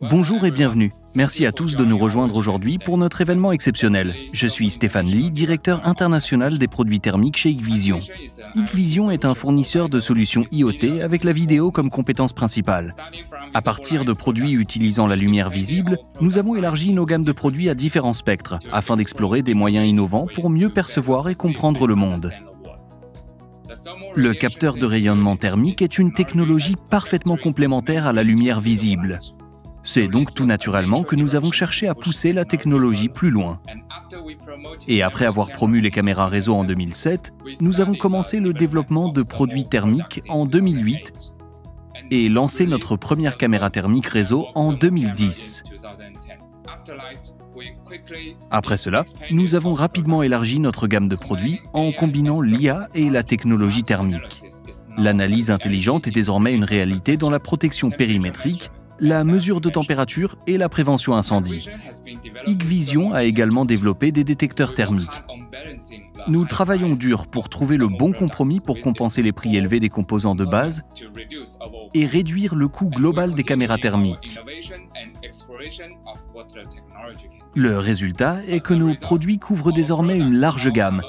Bonjour et bienvenue. Merci à tous de nous rejoindre aujourd'hui pour notre événement exceptionnel. Je suis Stéphane Lee, directeur international des produits thermiques chez Hikvision. Hikvision est un fournisseur de solutions IoT avec la vidéo comme compétence principale. À partir de produits utilisant la lumière visible, nous avons élargi nos gammes de produits à différents spectres, afin d'explorer des moyens innovants pour mieux percevoir et comprendre le monde. Le capteur de rayonnement thermique est une technologie parfaitement complémentaire à la lumière visible. C'est donc tout naturellement que nous avons cherché à pousser la technologie plus loin. Et après avoir promu les caméras réseau en 2007, nous avons commencé le développement de produits thermiques en 2008 et lancé notre première caméra thermique réseau en 2010. Après cela, nous avons rapidement élargi notre gamme de produits en combinant l'IA et la technologie thermique. L'analyse intelligente est désormais une réalité dans la protection périmétrique, la mesure de température et la prévention incendie. Hikvision a également développé des détecteurs thermiques. Nous travaillons dur pour trouver le bon compromis pour compenser les prix élevés des composants de base et réduire le coût global des caméras thermiques. Le résultat est que nos produits couvrent désormais une large gamme,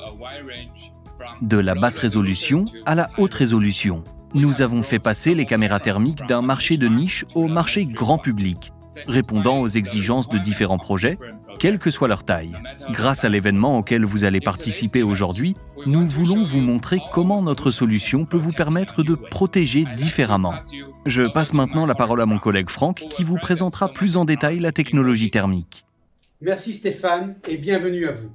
de la basse résolution à la haute résolution. Nous avons fait passer les caméras thermiques d'un marché de niche au marché grand public, répondant aux exigences de différents projets, quelle que soit leur taille. Grâce à l'événement auquel vous allez participer aujourd'hui, nous voulons vous montrer comment notre solution peut vous permettre de protéger différemment. Je passe maintenant la parole à mon collègue Franck qui vous présentera plus en détail la technologie thermique. Merci Stéphane et bienvenue à vous.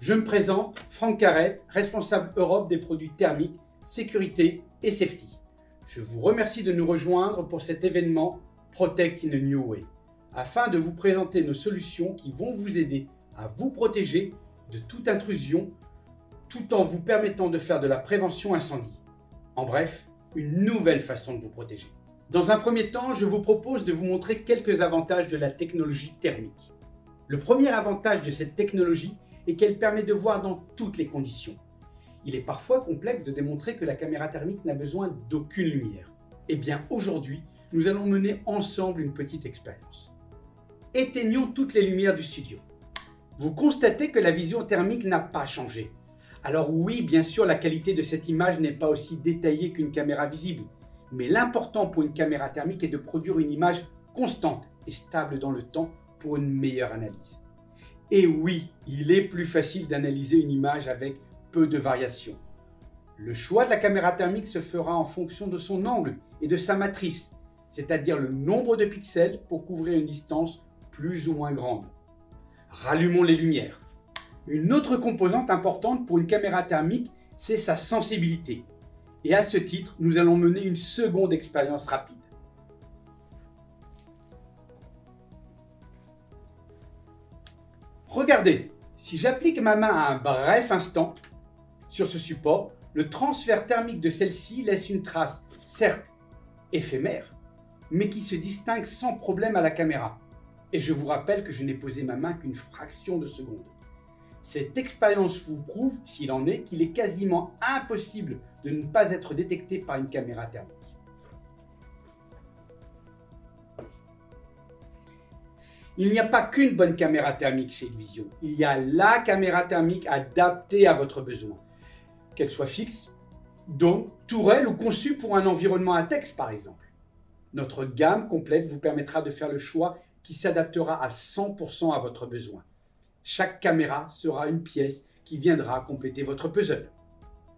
Je me présente, Franck Carrette, responsable Europe des produits thermiques, sécurité et safety. Je vous remercie de nous rejoindre pour cet événement Protect in a New Way, afin de vous présenter nos solutions qui vont vous aider à vous protéger de toute intrusion, tout en vous permettant de faire de la prévention incendie. En bref, une nouvelle façon de vous protéger. Dans un premier temps, je vous propose de vous montrer quelques avantages de la technologie thermique. Le premier avantage de cette technologie est qu'elle permet de voir dans toutes les conditions. Il est parfois complexe de démontrer que la caméra thermique n'a besoin d'aucune lumière. Eh bien aujourd'hui, nous allons mener ensemble une petite expérience. Éteignons toutes les lumières du studio. Vous constatez que la vision thermique n'a pas changé. Alors oui, bien sûr, la qualité de cette image n'est pas aussi détaillée qu'une caméra visible. Mais l'important pour une caméra thermique est de produire une image constante et stable dans le temps pour une meilleure analyse. Et oui, il est plus facile d'analyser une image avec peu de variations. Le choix de la caméra thermique se fera en fonction de son angle et de sa matrice, c'est-à-dire le nombre de pixels pour couvrir une distance plus ou moins grande. Rallumons les lumières. Une autre composante importante pour une caméra thermique, c'est sa sensibilité. Et à ce titre, nous allons mener une seconde expérience rapide. Regardez, si j'applique ma main à un bref instant sur ce support, le transfert thermique de celle-ci laisse une trace, certes éphémère, mais qui se distingue sans problème à la caméra. Et je vous rappelle que je n'ai posé ma main qu'une fraction de seconde. Cette expérience vous prouve, s'il en est, qu'il est quasiment impossible de ne pas être détecté par une caméra thermique. Il n'y a pas qu'une bonne caméra thermique chez Hikvision. Il y a la caméra thermique adaptée à votre besoin. Qu'elle soit fixe, dôme, tourelle ou conçue pour un environnement à texte par exemple. Notre gamme complète vous permettra de faire le choix qui s'adaptera à 100% à votre besoin. Chaque caméra sera une pièce qui viendra compléter votre puzzle.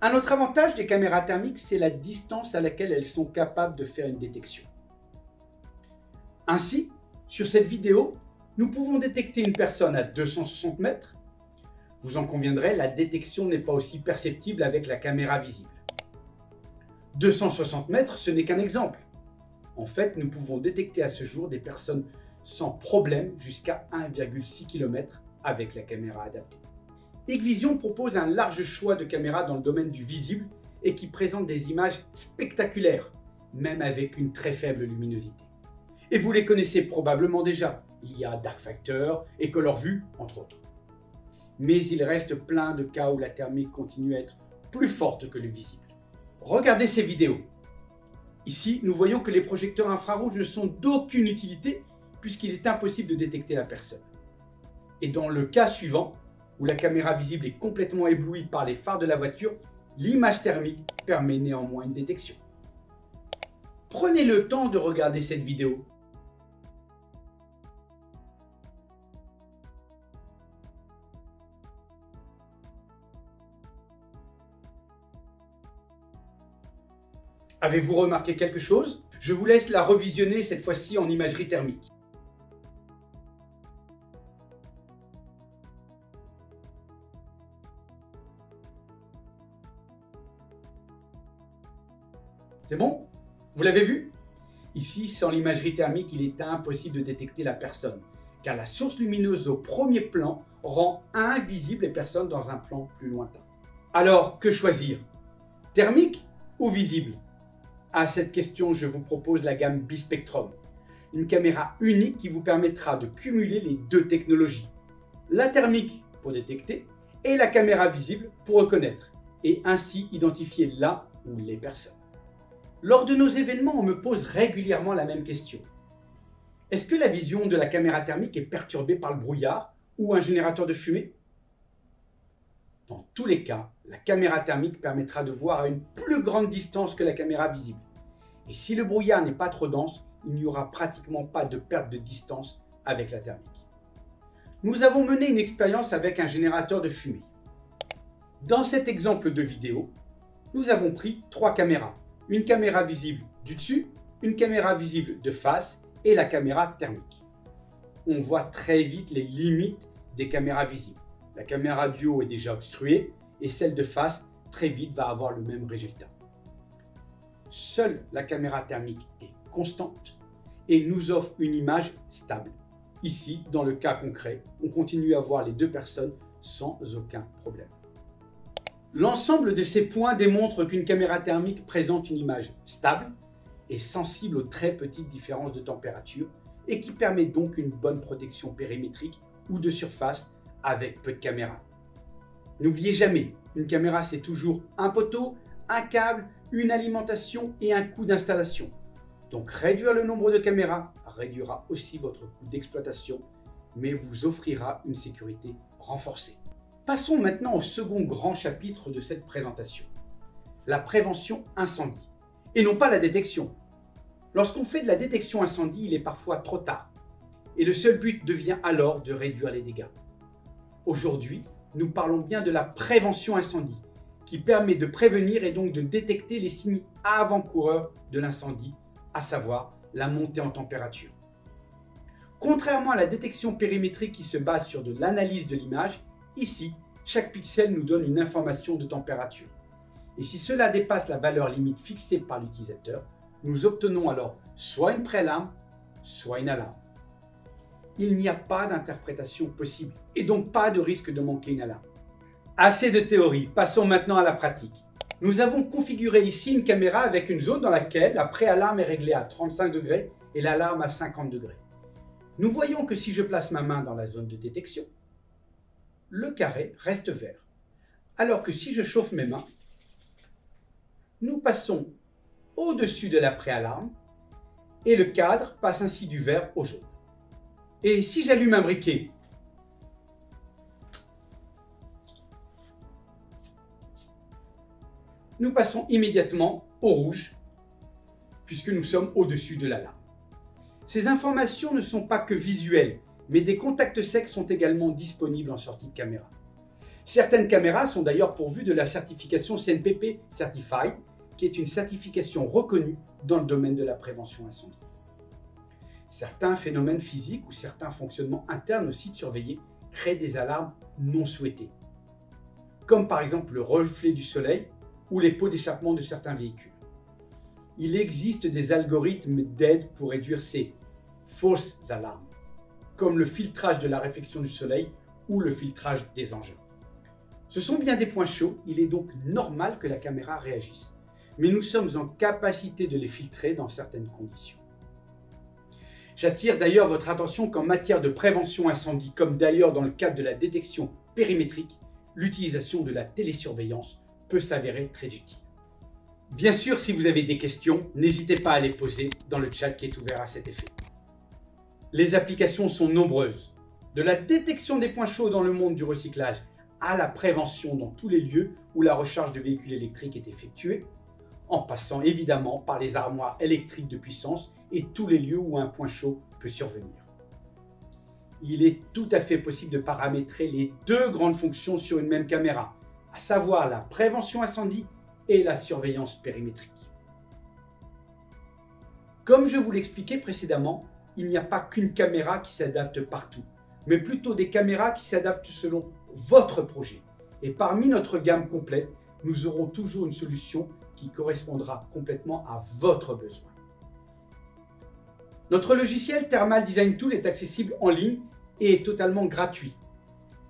Un autre avantage des caméras thermiques, c'est la distance à laquelle elles sont capables de faire une détection. Ainsi, sur cette vidéo, nous pouvons détecter une personne à 260 mètres. Vous en conviendrez, la détection n'est pas aussi perceptible avec la caméra visible. 260 mètres, ce n'est qu'un exemple. En fait, nous pouvons détecter à ce jour des personnes sans problème jusqu'à 1,6 km avec la caméra adaptée. Hikvision propose un large choix de caméras dans le domaine du visible et qui présentent des images spectaculaires, même avec une très faible luminosité. Et vous les connaissez probablement déjà. Il y a Dark Factor et Color Vue, entre autres. Mais il reste plein de cas où la thermique continue à être plus forte que le visible. Regardez ces vidéos. Ici, nous voyons que les projecteurs infrarouges ne sont d'aucune utilité puisqu'il est impossible de détecter la personne. Et dans le cas suivant, où la caméra visible est complètement éblouie par les phares de la voiture, l'image thermique permet néanmoins une détection. Prenez le temps de regarder cette vidéo. Avez-vous remarqué quelque chose? Je vous laisse la revisionner cette fois-ci en imagerie thermique. C'est bon? Vous l'avez vu? Ici, sans l'imagerie thermique, il est impossible de détecter la personne, car la source lumineuse au premier plan rend invisibles les personnes dans un plan plus lointain. Alors, que choisir? Thermique ou visible? À cette question, je vous propose la gamme Bispectrum, une caméra unique qui vous permettra de cumuler les deux technologies. La thermique pour détecter et la caméra visible pour reconnaître, et ainsi identifier là où les personnes. Lors de nos événements, on me pose régulièrement la même question. Est-ce que la vision de la caméra thermique est perturbée par le brouillard ou un générateur de fumée? Dans tous les cas, la caméra thermique permettra de voir à une plus grande distance que la caméra visible. Et si le brouillard n'est pas trop dense, il n'y aura pratiquement pas de perte de distance avec la thermique. Nous avons mené une expérience avec un générateur de fumée. Dans cet exemple de vidéo, nous avons pris 3 caméras. Une caméra visible du dessus, une caméra visible de face et la caméra thermique. On voit très vite les limites des caméras visibles. La caméra du haut est déjà obstruée et celle de face très vite va avoir le même résultat. Seule la caméra thermique est constante et nous offre une image stable. Ici, dans le cas concret, on continue à voir les deux personnes sans aucun problème. L'ensemble de ces points démontre qu'une caméra thermique présente une image stable et sensible aux très petites différences de température et qui permet donc une bonne protection périmétrique ou de surface avec peu de caméras. N'oubliez jamais, une caméra c'est toujours un poteau, un câble, une alimentation et un coût d'installation. Donc réduire le nombre de caméras réduira aussi votre coût d'exploitation, mais vous offrira une sécurité renforcée. Passons maintenant au second grand chapitre de cette présentation, la prévention incendie, et non pas la détection. Lorsqu'on fait de la détection incendie, il est parfois trop tard, et le seul but devient alors de réduire les dégâts. Aujourd'hui, nous parlons bien de la prévention incendie, qui permet de prévenir et donc de détecter les signes avant-coureurs de l'incendie, à savoir la montée en température. Contrairement à la détection périmétrique qui se base sur de l'analyse de l'image, ici, chaque pixel nous donne une information de température. Et si cela dépasse la valeur limite fixée par l'utilisateur, nous obtenons alors soit une préalarme, soit une alarme. Il n'y a pas d'interprétation possible et donc pas de risque de manquer une alarme. Assez de théorie, passons maintenant à la pratique. Nous avons configuré ici une caméra avec une zone dans laquelle la préalarme est réglée à 35 degrés et l'alarme à 50 degrés. Nous voyons que si je place ma main dans la zone de détection, le carré reste vert. Alors que si je chauffe mes mains, nous passons au-dessus de la préalarme et le cadre passe ainsi du vert au jaune. Et si j'allume un briquet, nous passons immédiatement au rouge, puisque nous sommes au-dessus de l'alarme. Ces informations ne sont pas que visuelles, mais des contacts secs sont également disponibles en sortie de caméra. Certaines caméras sont d'ailleurs pourvues de la certification CNPP Certified, qui est une certification reconnue dans le domaine de la prévention incendie. Certains phénomènes physiques ou certains fonctionnements internes au site surveillé créent des alarmes non souhaitées, comme par exemple le reflet du soleil ou les pots d'échappement de certains véhicules. Il existe des algorithmes d'aide pour réduire ces fausses alarmes, comme le filtrage de la réflexion du soleil ou le filtrage des engins. Ce sont bien des points chauds, il est donc normal que la caméra réagisse, mais nous sommes en capacité de les filtrer dans certaines conditions. J'attire d'ailleurs votre attention qu'en matière de prévention incendie, comme d'ailleurs dans le cadre de la détection périmétrique, l'utilisation de la télésurveillance peut s'avérer très utile. Bien sûr, si vous avez des questions, n'hésitez pas à les poser dans le chat qui est ouvert à cet effet. Les applications sont nombreuses. De la détection des points chauds dans le monde du recyclage à la prévention dans tous les lieux où la recharge de véhicules électriques est effectuée, en passant évidemment par les armoires électriques de puissance et tous les lieux où un point chaud peut survenir. Il est tout à fait possible de paramétrer les deux grandes fonctions sur une même caméra, à savoir la prévention incendie et la surveillance périmétrique. Comme je vous l'expliquais précédemment, il n'y a pas qu'une caméra qui s'adapte partout, mais plutôt des caméras qui s'adaptent selon votre projet. Et parmi notre gamme complète, nous aurons toujours une solution qui correspondra complètement à votre besoin. Notre logiciel Thermal Design Tool est accessible en ligne et est totalement gratuit.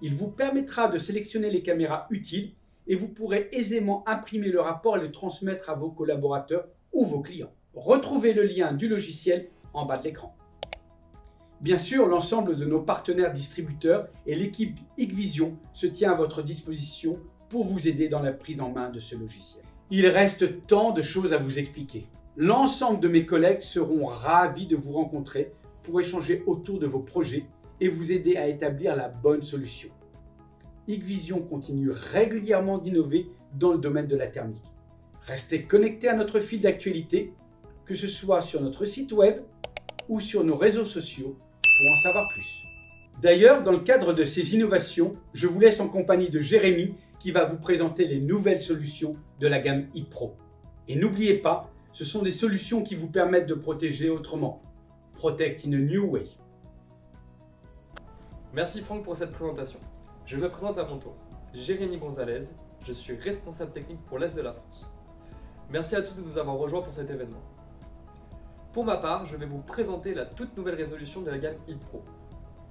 Il vous permettra de sélectionner les caméras utiles et vous pourrez aisément imprimer le rapport et le transmettre à vos collaborateurs ou vos clients. Retrouvez le lien du logiciel en bas de l'écran. Bien sûr, l'ensemble de nos partenaires distributeurs et l'équipe Hikvision se tient à votre disposition pour vous aider dans la prise en main de ce logiciel. Il reste tant de choses à vous expliquer. L'ensemble de mes collègues seront ravis de vous rencontrer pour échanger autour de vos projets et vous aider à établir la bonne solution. Hikvision continue régulièrement d'innover dans le domaine de la thermique. Restez connectés à notre fil d'actualité, que ce soit sur notre site web ou sur nos réseaux sociaux pour en savoir plus. D'ailleurs, dans le cadre de ces innovations, je vous laisse en compagnie de Jérémy qui va vous présenter les nouvelles solutions de la gamme Hik Pro. Et n'oubliez pas, ce sont des solutions qui vous permettent de protéger autrement. Protect in a new way. Merci Franck pour cette présentation. Je me présente à mon tour. Jérémy Gonzalez, je suis responsable technique pour l'Est de la France. Merci à tous de nous avoir rejoints pour cet événement. Pour ma part, je vais vous présenter la toute nouvelle résolution de la gamme Hik Pro.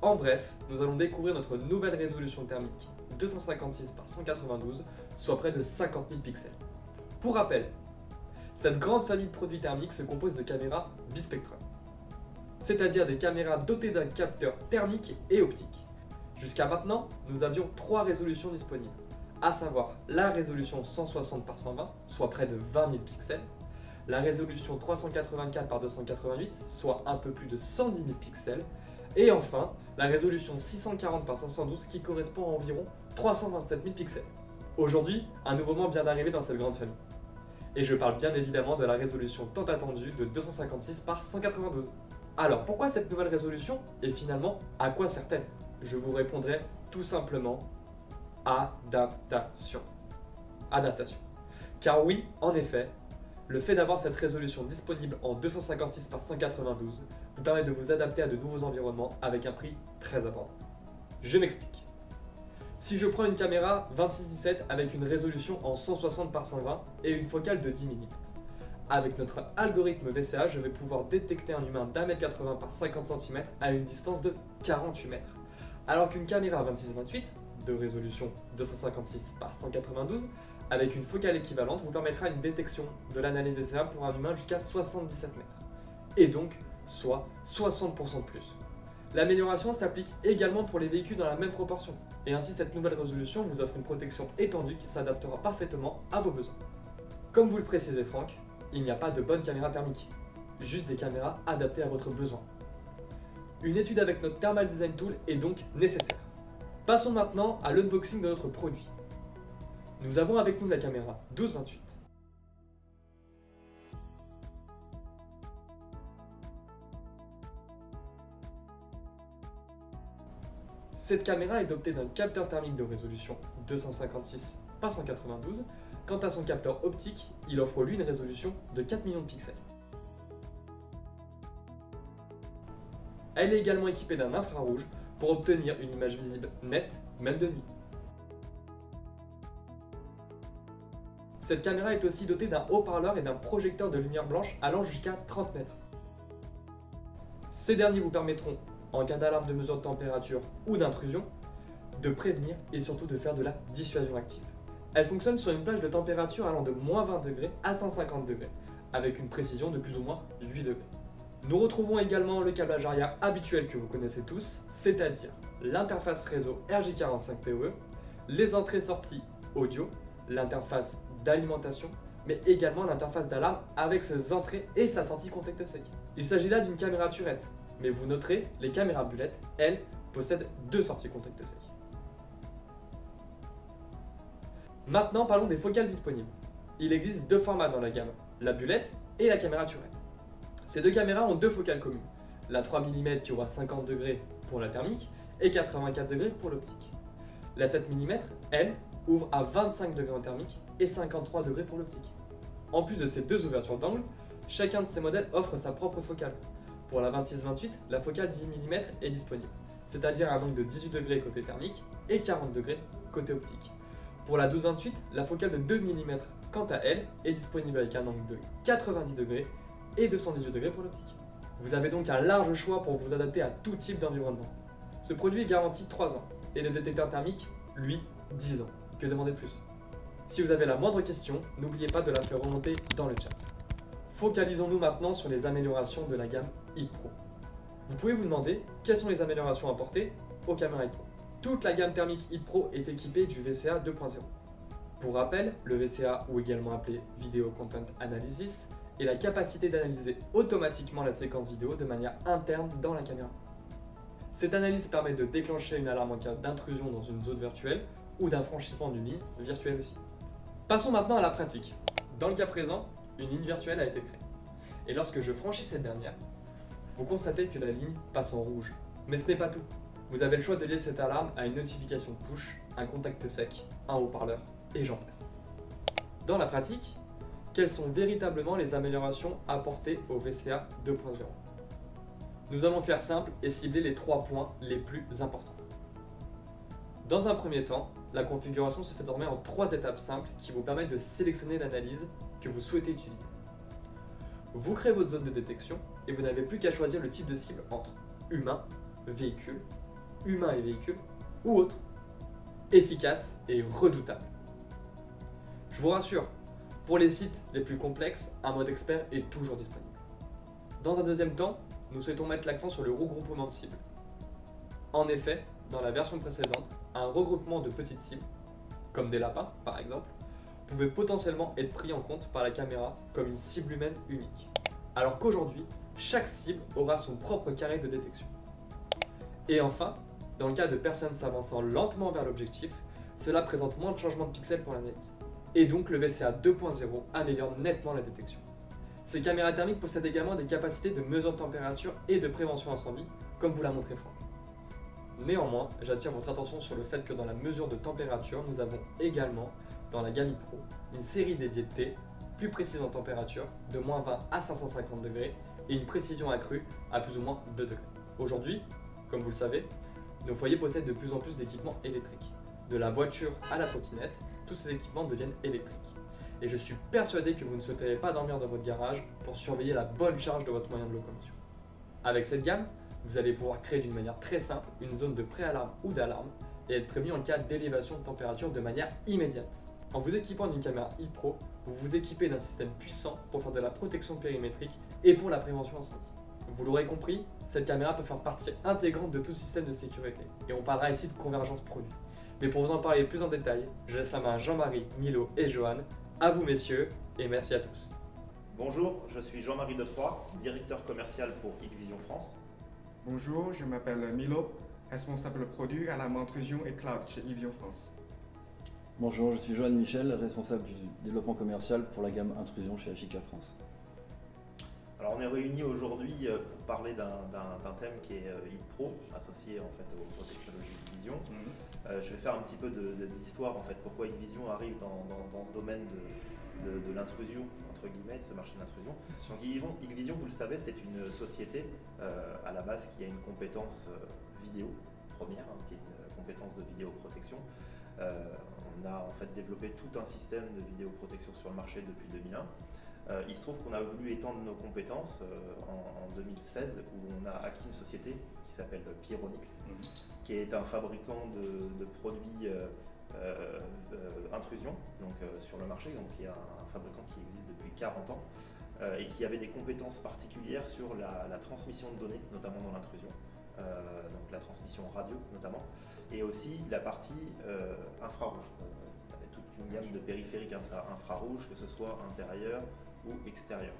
En bref, nous allons découvrir notre nouvelle résolution thermique 256 par 192, soit près de 50 000 pixels. Pour rappel, cette grande famille de produits thermiques se compose de caméras bispectrales, c'est-à-dire des caméras dotées d'un capteur thermique et optique. Jusqu'à maintenant, nous avions 3 résolutions disponibles, à savoir la résolution 160 par 120, soit près de 20 000 pixels, la résolution 384 par 288, soit un peu plus de 110 000 pixels, et enfin la résolution 640 par 512 qui correspond à environ 327 000 pixels. Aujourd'hui, un nouveau membre vient d'arriver dans cette grande famille. Et je parle bien évidemment de la résolution tant attendue de 256 par 192. Alors pourquoi cette nouvelle résolution et finalement à quoi sert-elle? Je vous répondrai tout simplement adaptation. Adaptation. Car oui, en effet, le fait d'avoir cette résolution disponible en 256 par 192 vous permet de vous adapter à de nouveaux environnements avec un prix très abordable. Je m'explique. Si je prends une caméra 26-17 avec une résolution en 160 par 120 et une focale de 10 mm, avec notre algorithme VCA, je vais pouvoir détecter un humain d'1m80 par 50 cm à une distance de 48 mètres. Alors qu'une caméra 26-28 de résolution 256 par 192 avec une focale équivalente vous permettra une détection de l'analyse VCA pour un humain jusqu'à 77 mètres. Et donc, soit 60% de plus. L'amélioration s'applique également pour les véhicules dans la même proportion. Et ainsi, cette nouvelle résolution vous offre une protection étendue qui s'adaptera parfaitement à vos besoins. Comme vous le précisez Franck, il n'y a pas de bonne caméra thermique, juste des caméras adaptées à votre besoin. Une étude avec notre Thermal Design Tool est donc nécessaire. Passons maintenant à l'unboxing de notre produit. Nous avons avec nous la caméra 12-28. Cette caméra est dotée d'un capteur thermique de résolution 256 par 192. Quant à son capteur optique, il offre lui une résolution de 4 millions de pixels. Elle est également équipée d'un infrarouge pour obtenir une image visible nette, même de nuit. Cette caméra est aussi dotée d'un haut-parleur et d'un projecteur de lumière blanche allant jusqu'à 30 mètres. Ces derniers vous permettront, en cas d'alarme de mesure de température ou d'intrusion, de prévenir et surtout de faire de la dissuasion active. Elle fonctionne sur une plage de température allant de -20 degrés à 150 degrés, avec une précision de plus ou moins 8 degrés. Nous retrouvons également le câblage arrière habituel que vous connaissez tous, c'est-à-dire l'interface réseau RJ45PoE, les entrées-sorties audio, l'interface d'alimentation, mais également l'interface d'alarme avec ses entrées et sa sortie contact sec. Il s'agit là d'une caméra turette, Mais vous noterez, les caméras bulettes, elles, possèdent 2 sorties contact sec. Maintenant, parlons des focales disponibles. Il existe 2 formats dans la gamme, la bulette et la caméra turette. Ces 2 caméras ont 2 focales communes, la 3 mm qui aura 50 degrés pour la thermique et 84 degrés pour l'optique. La 7 mm, elle, ouvre à 25 degrés en thermique et 53 degrés pour l'optique. En plus de ces 2 ouvertures d'angle, chacun de ces modèles offre sa propre focale. Pour la 26-28, la focale 10 mm est disponible, c'est-à-dire un angle de 18 degrés côté thermique et 40 degrés côté optique. Pour la 12-28, la focale de 2 mm, quant à elle, est disponible avec un angle de 90 degrés et 218 degrés pour l'optique. Vous avez donc un large choix pour vous adapter à tout type d'environnement. Ce produit est garanti 3 ans et le détecteur thermique, lui, 10 ans. Que demander de plus? Si vous avez la moindre question, n'oubliez pas de la faire remonter dans le chat. Focalisons-nous maintenant sur les améliorations de la gamme HeatPro. Vous pouvez vous demander quelles sont les améliorations apportées aux caméras HeatPro. Toute la gamme thermique HeatPro est équipée du VCA 2.0. Pour rappel, le VCA, ou également appelé Video Content Analysis, est la capacité d'analyser automatiquement la séquence vidéo de manière interne dans la caméra. Cette analyse permet de déclencher une alarme en cas d'intrusion dans une zone virtuelle ou d'un franchissement d'une ligne virtuelle aussi. Passons maintenant à la pratique. Dans le cas présent, une ligne virtuelle a été créée. Et lorsque je franchis cette dernière, vous constatez que la ligne passe en rouge. Mais ce n'est pas tout. Vous avez le choix de lier cette alarme à une notification de push, un contact sec, un haut-parleur, et j'en passe. Dans la pratique, quelles sont véritablement les améliorations apportées au VCA 2.0? Nous allons faire simple et cibler les 3 points les plus importants. Dans un premier temps, la configuration se fait désormais en 3 étapes simples qui vous permettent de sélectionner l'analyse que vous souhaitez utiliser. Vous créez votre zone de détection et vous n'avez plus qu'à choisir le type de cible entre humain, véhicule, humain et véhicule ou autre, efficace et redoutable. Je vous rassure, pour les sites les plus complexes, un mode expert est toujours disponible. Dans un deuxième temps, nous souhaitons mettre l'accent sur le regroupement de cibles. En effet, dans la version précédente, un regroupement de petites cibles, comme des lapins par exemple, pouvait potentiellement être pris en compte par la caméra comme une cible humaine unique. Alors qu'aujourd'hui, chaque cible aura son propre carré de détection. Et enfin, dans le cas de personnes s'avançant lentement vers l'objectif, cela présente moins de changements de pixels pour l'analyse. Et donc le VCA 2.0 améliore nettement la détection. Ces caméras thermiques possèdent également des capacités de mesure de température et de prévention incendie, comme vous l'a montré Franck. Néanmoins, j'attire votre attention sur le fait que dans la mesure de température, nous avons également, dans la gamme HeatPro, une série dédiée de T, plus précise en température, de moins 20 à 550 degrés, et une précision accrue à plus ou moins 2 degrés. Aujourd'hui, comme vous le savez, nos foyers possèdent de plus en plus d'équipements électriques. De la voiture à la trottinette, tous ces équipements deviennent électriques. Et je suis persuadé que vous ne souhaiteriez pas dormir dans votre garage pour surveiller la bonne charge de votre moyen de locomotion. Avec cette gamme, vous allez pouvoir créer d'une manière très simple une zone de préalarme ou d'alarme et être prévenu en cas d'élévation de température de manière immédiate. En vous équipant d'une caméra HeatPro, vous vous équipez d'un système puissant pour faire de la protection périmétrique et pour la prévention incendie. Vous l'aurez compris, cette caméra peut faire partie intégrante de tout système de sécurité et on parlera ici de convergence produit. Mais pour vous en parler plus en détail, je laisse la main à Jean-Marie, Milo et Johan. À vous messieurs et merci à tous. Bonjour, je suis Jean-Marie Detroy, directeur commercial pour Hikvision France. Bonjour, je m'appelle Milo, responsable produit à la intrusion et cloud chez Hikvision France. Bonjour, je suis Johan Michel, responsable du développement commercial pour la gamme intrusion chez HIK France. Alors on est réunis aujourd'hui pour parler d'un thème qui est HeatPro, associé en fait aux technologies Hikvision. Je vais faire un petit peu d'histoire en fait, pourquoi Hikvision arrive dans ce domaine de l'intrusion, entre guillemets, de ce marché de l'intrusion. Donc Hikvision, vous le savez, c'est une société à la base qui a une compétence vidéo première, qui est une compétence de vidéoprotection. On a en fait développé tout un système de vidéoprotection sur le marché depuis 2001. Il se trouve qu'on a voulu étendre nos compétences en 2016 où on a acquis une société qui s'appelle Pyronix, qui est un fabricant de produits intrusion sur le marché, donc qui est un fabricant qui existe depuis 40 ans et qui avait des compétences particulières sur la transmission de données, notamment dans l'intrusion, donc la transmission radio notamment, et aussi la partie infrarouge. Toute une gamme de périphériques infrarouges, que ce soit intérieur ou extérieur.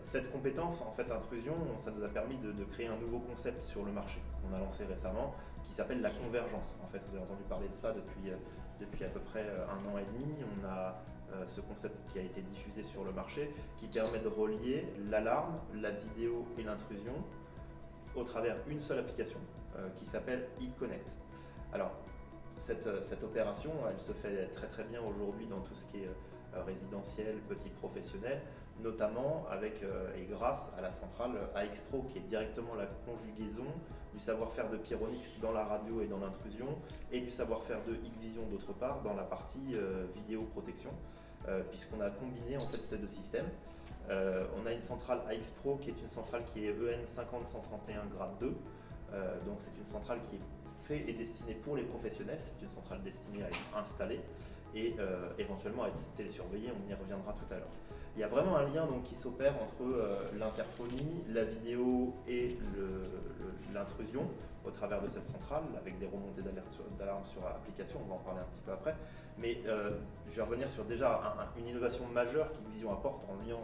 Cette compétence, en fait, intrusion, ça nous a permis de créer un nouveau concept sur le marché qu'on a lancé récemment, qui s'appelle la convergence. En fait, vous avez entendu parler de ça depuis à peu près 1 an et demi. On a ce concept qui a été diffusé sur le marché, qui permet de relier l'alarme, la vidéo et l'intrusion au travers d'une seule application qui s'appelle eConnect. Alors, cette opération, elle se fait très très bien aujourd'hui dans tout ce qui est résidentiel, petit professionnel, notamment avec et grâce à la centrale AX-Pro, qui est directement la conjugaison du savoir-faire de Pyronix dans la radio et dans l'intrusion, et du savoir-faire de Hikvision d'autre part dans la partie vidéo protection, puisqu'on a combiné en fait ces deux systèmes. On a une centrale AX-Pro qui est une centrale qui est EN 50131 grade 2, donc c'est une centrale qui est faite et destinée pour les professionnels, c'est une centrale destinée à être installée et éventuellement à être télésurveillée, on y reviendra tout à l'heure. Il y a vraiment un lien donc, qui s'opère entre l'interphonie, la vidéo et l'intrusion au travers de cette centrale, avec des remontées d'alarme sur l'application, on va en parler un petit peu après. Mais je vais revenir sur déjà une innovation majeure qu'Hikvision apporte en liant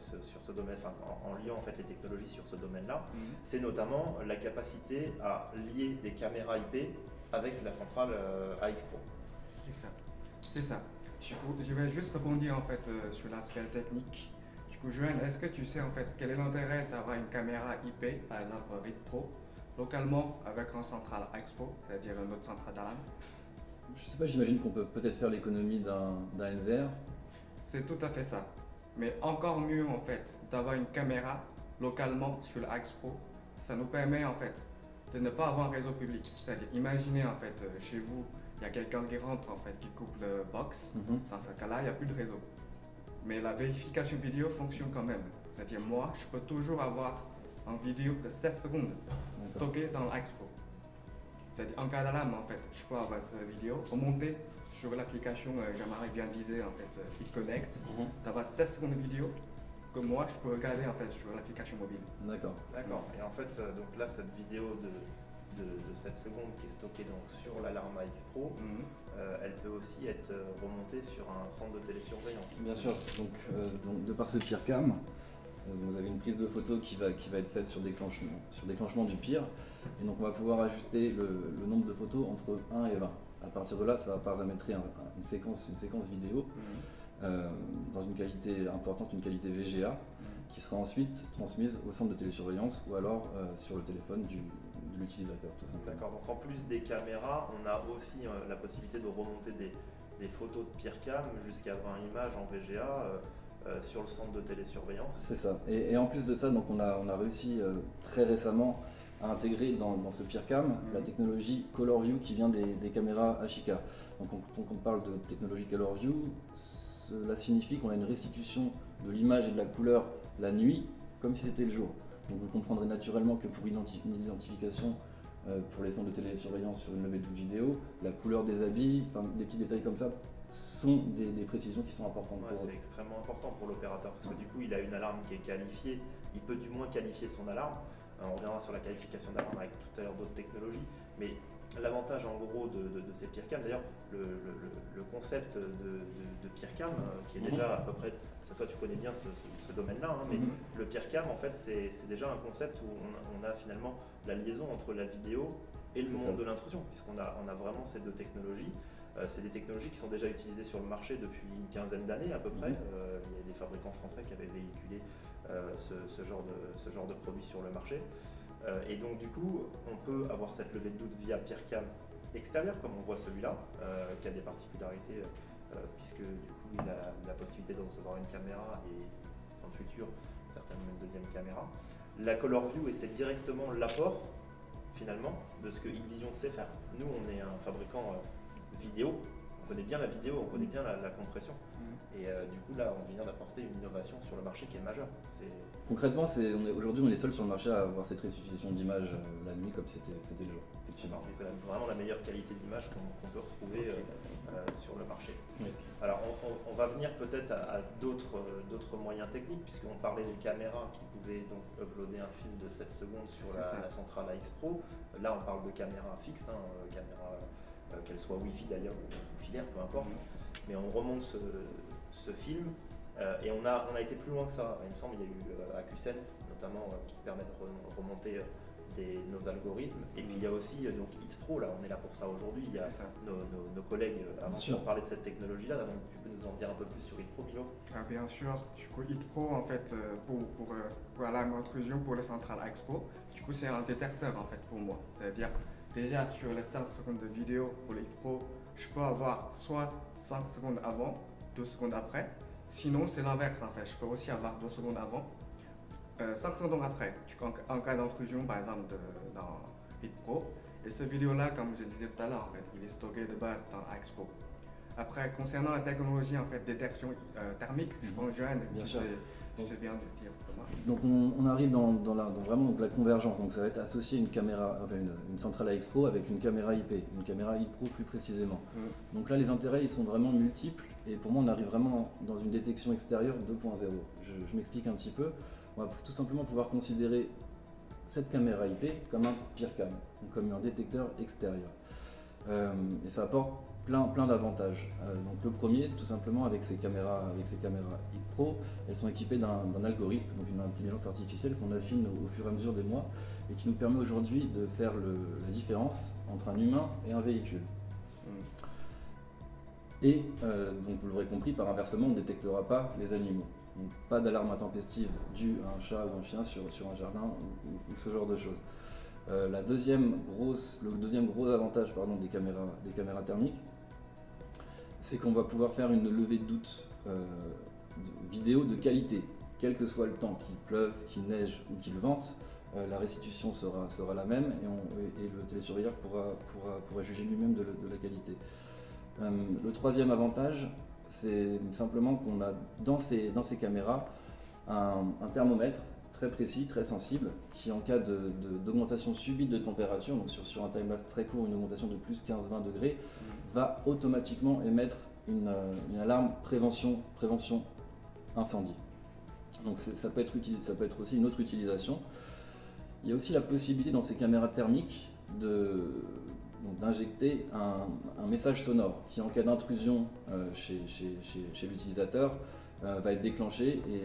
sur ce domaine, enfin, en liant en fait les technologies sur ce domaine-là, c'est notamment la capacité à lier des caméras IP avec la centrale AX-Pro. C'est ça. Du coup, je vais juste rebondir en fait sur l'aspect technique. Du coup, Joanne, est-ce que tu sais en fait quel est l'intérêt d'avoir une caméra IP, par exemple RID Pro, localement avec un central AX-Pro, c'est-à-dire une autre centrale d'alarme? Je sais pas, j'imagine qu'on peut peut-être faire l'économie d'un NVR. C'est tout à fait ça. Mais encore mieux en fait d'avoir une caméra localement sur l'AX-Pro. Ça nous permet en fait de ne pas avoir un réseau public. C'est-à-dire, imaginez en fait chez vous, il y a quelqu'un qui rentre en fait, qui coupe le box. Dans ce cas-là, il n'y a plus de réseau. Mais la vérification vidéo fonctionne quand même. C'est-à-dire, moi, je peux toujours avoir une vidéo de 7 secondes stockée dans l'AX-Pro. C'est-à-dire, en cas d'alarme, en fait, je peux avoir cette vidéo remontée sur l'application, Jean-Marie vient de dire, en fait, eConnect, d'avoir 7 secondes de vidéo que moi, je peux regarder en fait sur l'application mobile. D'accord. D'accord. Et en fait, donc là, cette vidéo de 7 secondes qui est stockée donc, sur l'alarme AX-Pro, elle peut aussi être remontée sur un centre de télésurveillance. Bien sûr, donc de par ce PIR-CAM, vous avez une prise de photo qui va être faite sur déclenchement du PIR, et donc on va pouvoir ajuster le nombre de photos entre 1 et 20. À partir de là, ça va paramétrer une séquence vidéo dans une qualité importante, une qualité VGA, qui sera ensuite transmise au centre de télésurveillance ou alors sur le téléphone de l'utilisateur, tout simplement. D'accord, donc en plus des caméras, on a aussi la possibilité de remonter des photos de PIR-CAM jusqu'à 20 images en VGA sur le centre de télésurveillance. C'est ça. Et en plus de ça, donc on a réussi très récemment à intégrer dans ce PIR-CAM la technologie Color View qui vient des caméras Ashika. Donc quand on parle de technologie Color View, cela signifie qu'on a une restitution de l'image et de la couleur la nuit comme si c'était le jour. Donc vous comprendrez naturellement que pour une identification pour les centres de télésurveillance sur une levée de vidéo, la couleur des habits, enfin des petits détails comme ça sont des précisions qui sont importantes pour eux. C'est extrêmement important pour l'opérateur parce que du coup il a une alarme qui est qualifiée, il peut du moins qualifier son alarme. On reviendra sur la qualification d'alarme avec tout à l'heure d'autres technologies, mais l'avantage en gros de ces PIR-CAM, d'ailleurs le concept de PIR-CAM qui est déjà à peu près, toi tu connais bien ce domaine-là, hein, mais le PIR-CAM en fait c'est déjà un concept où on a finalement la liaison entre la vidéo et le monde de l'intrusion, puisqu'on a vraiment ces deux technologies. C'est des technologies qui sont déjà utilisées sur le marché depuis une quinzaine d'années à peu près. Il y a des fabricants français qui avaient véhiculé ce genre de produit sur le marché. Et donc du coup, on peut avoir cette levée de doute via PIR-CAM extérieur, comme on voit celui-là, qui a des particularités, puisque du coup il a la possibilité de recevoir une caméra et dans le futur, certainement une deuxième caméra. La Color View, et c'est directement l'apport finalement de ce que Hikvision sait faire. Nous, on est un fabricant vidéo, on connaît bien la vidéo, on connaît bien la compression. Et du coup, là, on vient d'apporter une innovation sur le marché qui est majeure. Concrètement, aujourd'hui, on est les seuls sur le marché à avoir cette restitution d'image la nuit comme c'était le jour. Effectivement. C'est vraiment la meilleure qualité d'image qu'on peut retrouver sur le marché. Oui. Alors, on va venir peut-être à d'autres moyens techniques, puisqu'on parlait des caméras qui pouvaient donc uploader un film de 7 secondes sur la centrale AX-Pro. Là, on parle de caméras fixes, caméras qu'elles soient Wi-Fi d'ailleurs ou filaires, peu importe. Mais on remonte ce film Et on a été plus loin que ça. Il me semble qu'il y a eu AcuSense notamment qui permet de remonter nos algorithmes. Et puis il y a aussi donc HitPro, là on est là pour ça aujourd'hui. Il y a nos collègues avant de parler de cette technologie-là, donc tu peux nous en dire un peu plus sur HitPro, Milo? Bien sûr, du coup HitPro en fait pour alarme intrusion pour le central Expo, du coup c'est un détecteur en fait pour moi. C'est-à-dire déjà sur les 5 secondes de vidéo pour le HitPro, je peux avoir soit 5 secondes avant, 2 secondes après. Sinon c'est l'inverse en fait, je peux aussi avoir 2 secondes avant. 5 secondes après, en cas d'intrusion par exemple dans HitPro. Et cette vidéo-là, comme je disais tout à l'heure, en fait, il est stocké de base dans Expo. Après, concernant la technologie en fait, détection thermique, je pense Johan, tu sais bien de dire comment. Donc on arrive dans vraiment la convergence. Donc ça va être associé une caméra, enfin une centrale à Expo avec une caméra IP, une caméra HitPro plus précisément. Donc là les intérêts ils sont vraiment multiples et pour moi on arrive vraiment dans une détection extérieure 2.0. Je m'explique un petit peu. On va tout simplement pouvoir considérer cette caméra IP comme un PeerCam, donc comme un détecteur extérieur. Et ça apporte plein d'avantages. Donc le premier, tout simplement avec ces caméras HitPro, elles sont équipées d'un algorithme, donc une intelligence artificielle qu'on affine au fur et à mesure des mois et qui nous permet aujourd'hui de faire la différence entre un humain et un véhicule. Et donc vous l'aurez compris, par inversement, on ne détectera pas les animaux. Donc, pas d'alarme intempestive due à un chat ou un chien sur un jardin ou ce genre de choses. Le deuxième gros avantage des caméras thermiques, c'est qu'on va pouvoir faire une levée de doute vidéo de qualité, quel que soit le temps, qu'il pleuve, qu'il neige ou qu'il vente, la restitution sera la même et le télésurveilleur pourra juger lui-même de la qualité. Le troisième avantage, c'est simplement qu'on a dans ces caméras un thermomètre très précis, très sensible, qui en cas d'augmentation subite de température, donc sur un timelapse très court, une augmentation de plus 15-20 degrés, va automatiquement émettre une alarme prévention incendie. Donc ça peut être aussi une autre utilisation. Il y a aussi la possibilité dans ces caméras thermiques d'injecter un message sonore qui, en cas d'intrusion chez l'utilisateur, va être déclenché et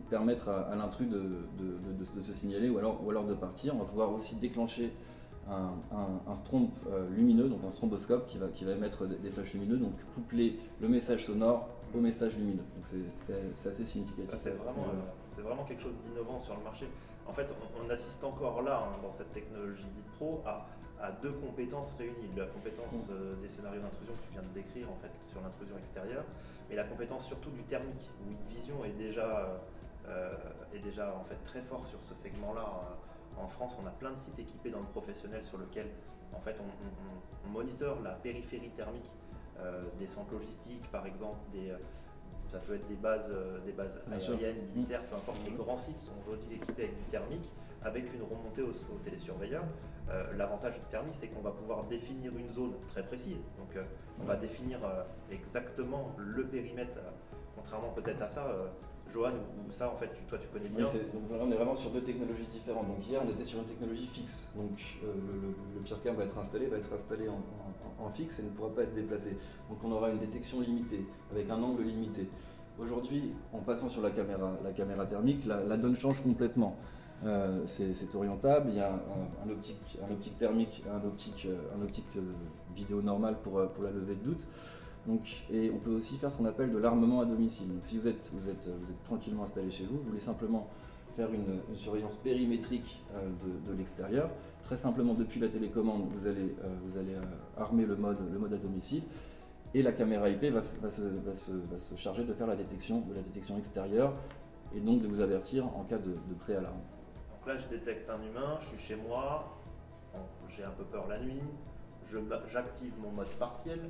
permettre à l'intrus de se signaler ou alors de partir. On va pouvoir aussi déclencher un strombe lumineux, donc un stromboscope qui va émettre des flashs lumineux, donc coupler le message sonore au message lumineux. Donc c'est assez significatif. Ça, c'est vraiment quelque chose d'innovant sur le marché. En fait, on assiste encore là, dans cette technologie HitPro, à deux compétences réunies. La compétence des scénarios d'intrusion que tu viens de décrire en fait, sur l'intrusion extérieure, mais la compétence surtout du thermique, où HitVision est déjà en fait, très fort sur ce segment-là. En France, on a plein de sites équipés dans le professionnel sur lequel en fait, on monitore la périphérie thermique des centres logistiques, par exemple, ça peut être des bases aériennes, militaires, peu importe. Les grands sites sont aujourd'hui équipés avec du thermique, avec une remontée au télésurveilleur. L'avantage du thermique, c'est qu'on va pouvoir définir une zone très précise. Donc, on va définir exactement le périmètre, contrairement peut-être à ça. Johan, ou ça en fait, toi tu connais bien. Oui, donc là, on est vraiment sur deux technologies différentes. Donc hier on était sur une technologie fixe. Donc le PeerCam va être installé en fixe et ne pourra pas être déplacé. Donc on aura une détection limitée, avec un angle limité. Aujourd'hui, en passant sur la caméra thermique, la donne change complètement. C'est orientable, il y a un optique thermique, un optique vidéo normale pour la levée de doute. Donc, et on peut aussi faire ce qu'on appelle de l'armement à domicile. Donc, si vous êtes tranquillement installé chez vous, vous voulez simplement faire une surveillance périmétrique de l'extérieur. Très simplement, depuis la télécommande, vous allez armer le mode à domicile et la caméra IP va se charger de faire la détection extérieure et donc de vous avertir en cas de préalarme. Donc là, je détecte un humain, je suis chez moi, j'ai un peu peur la nuit, j'active mon mode partiel.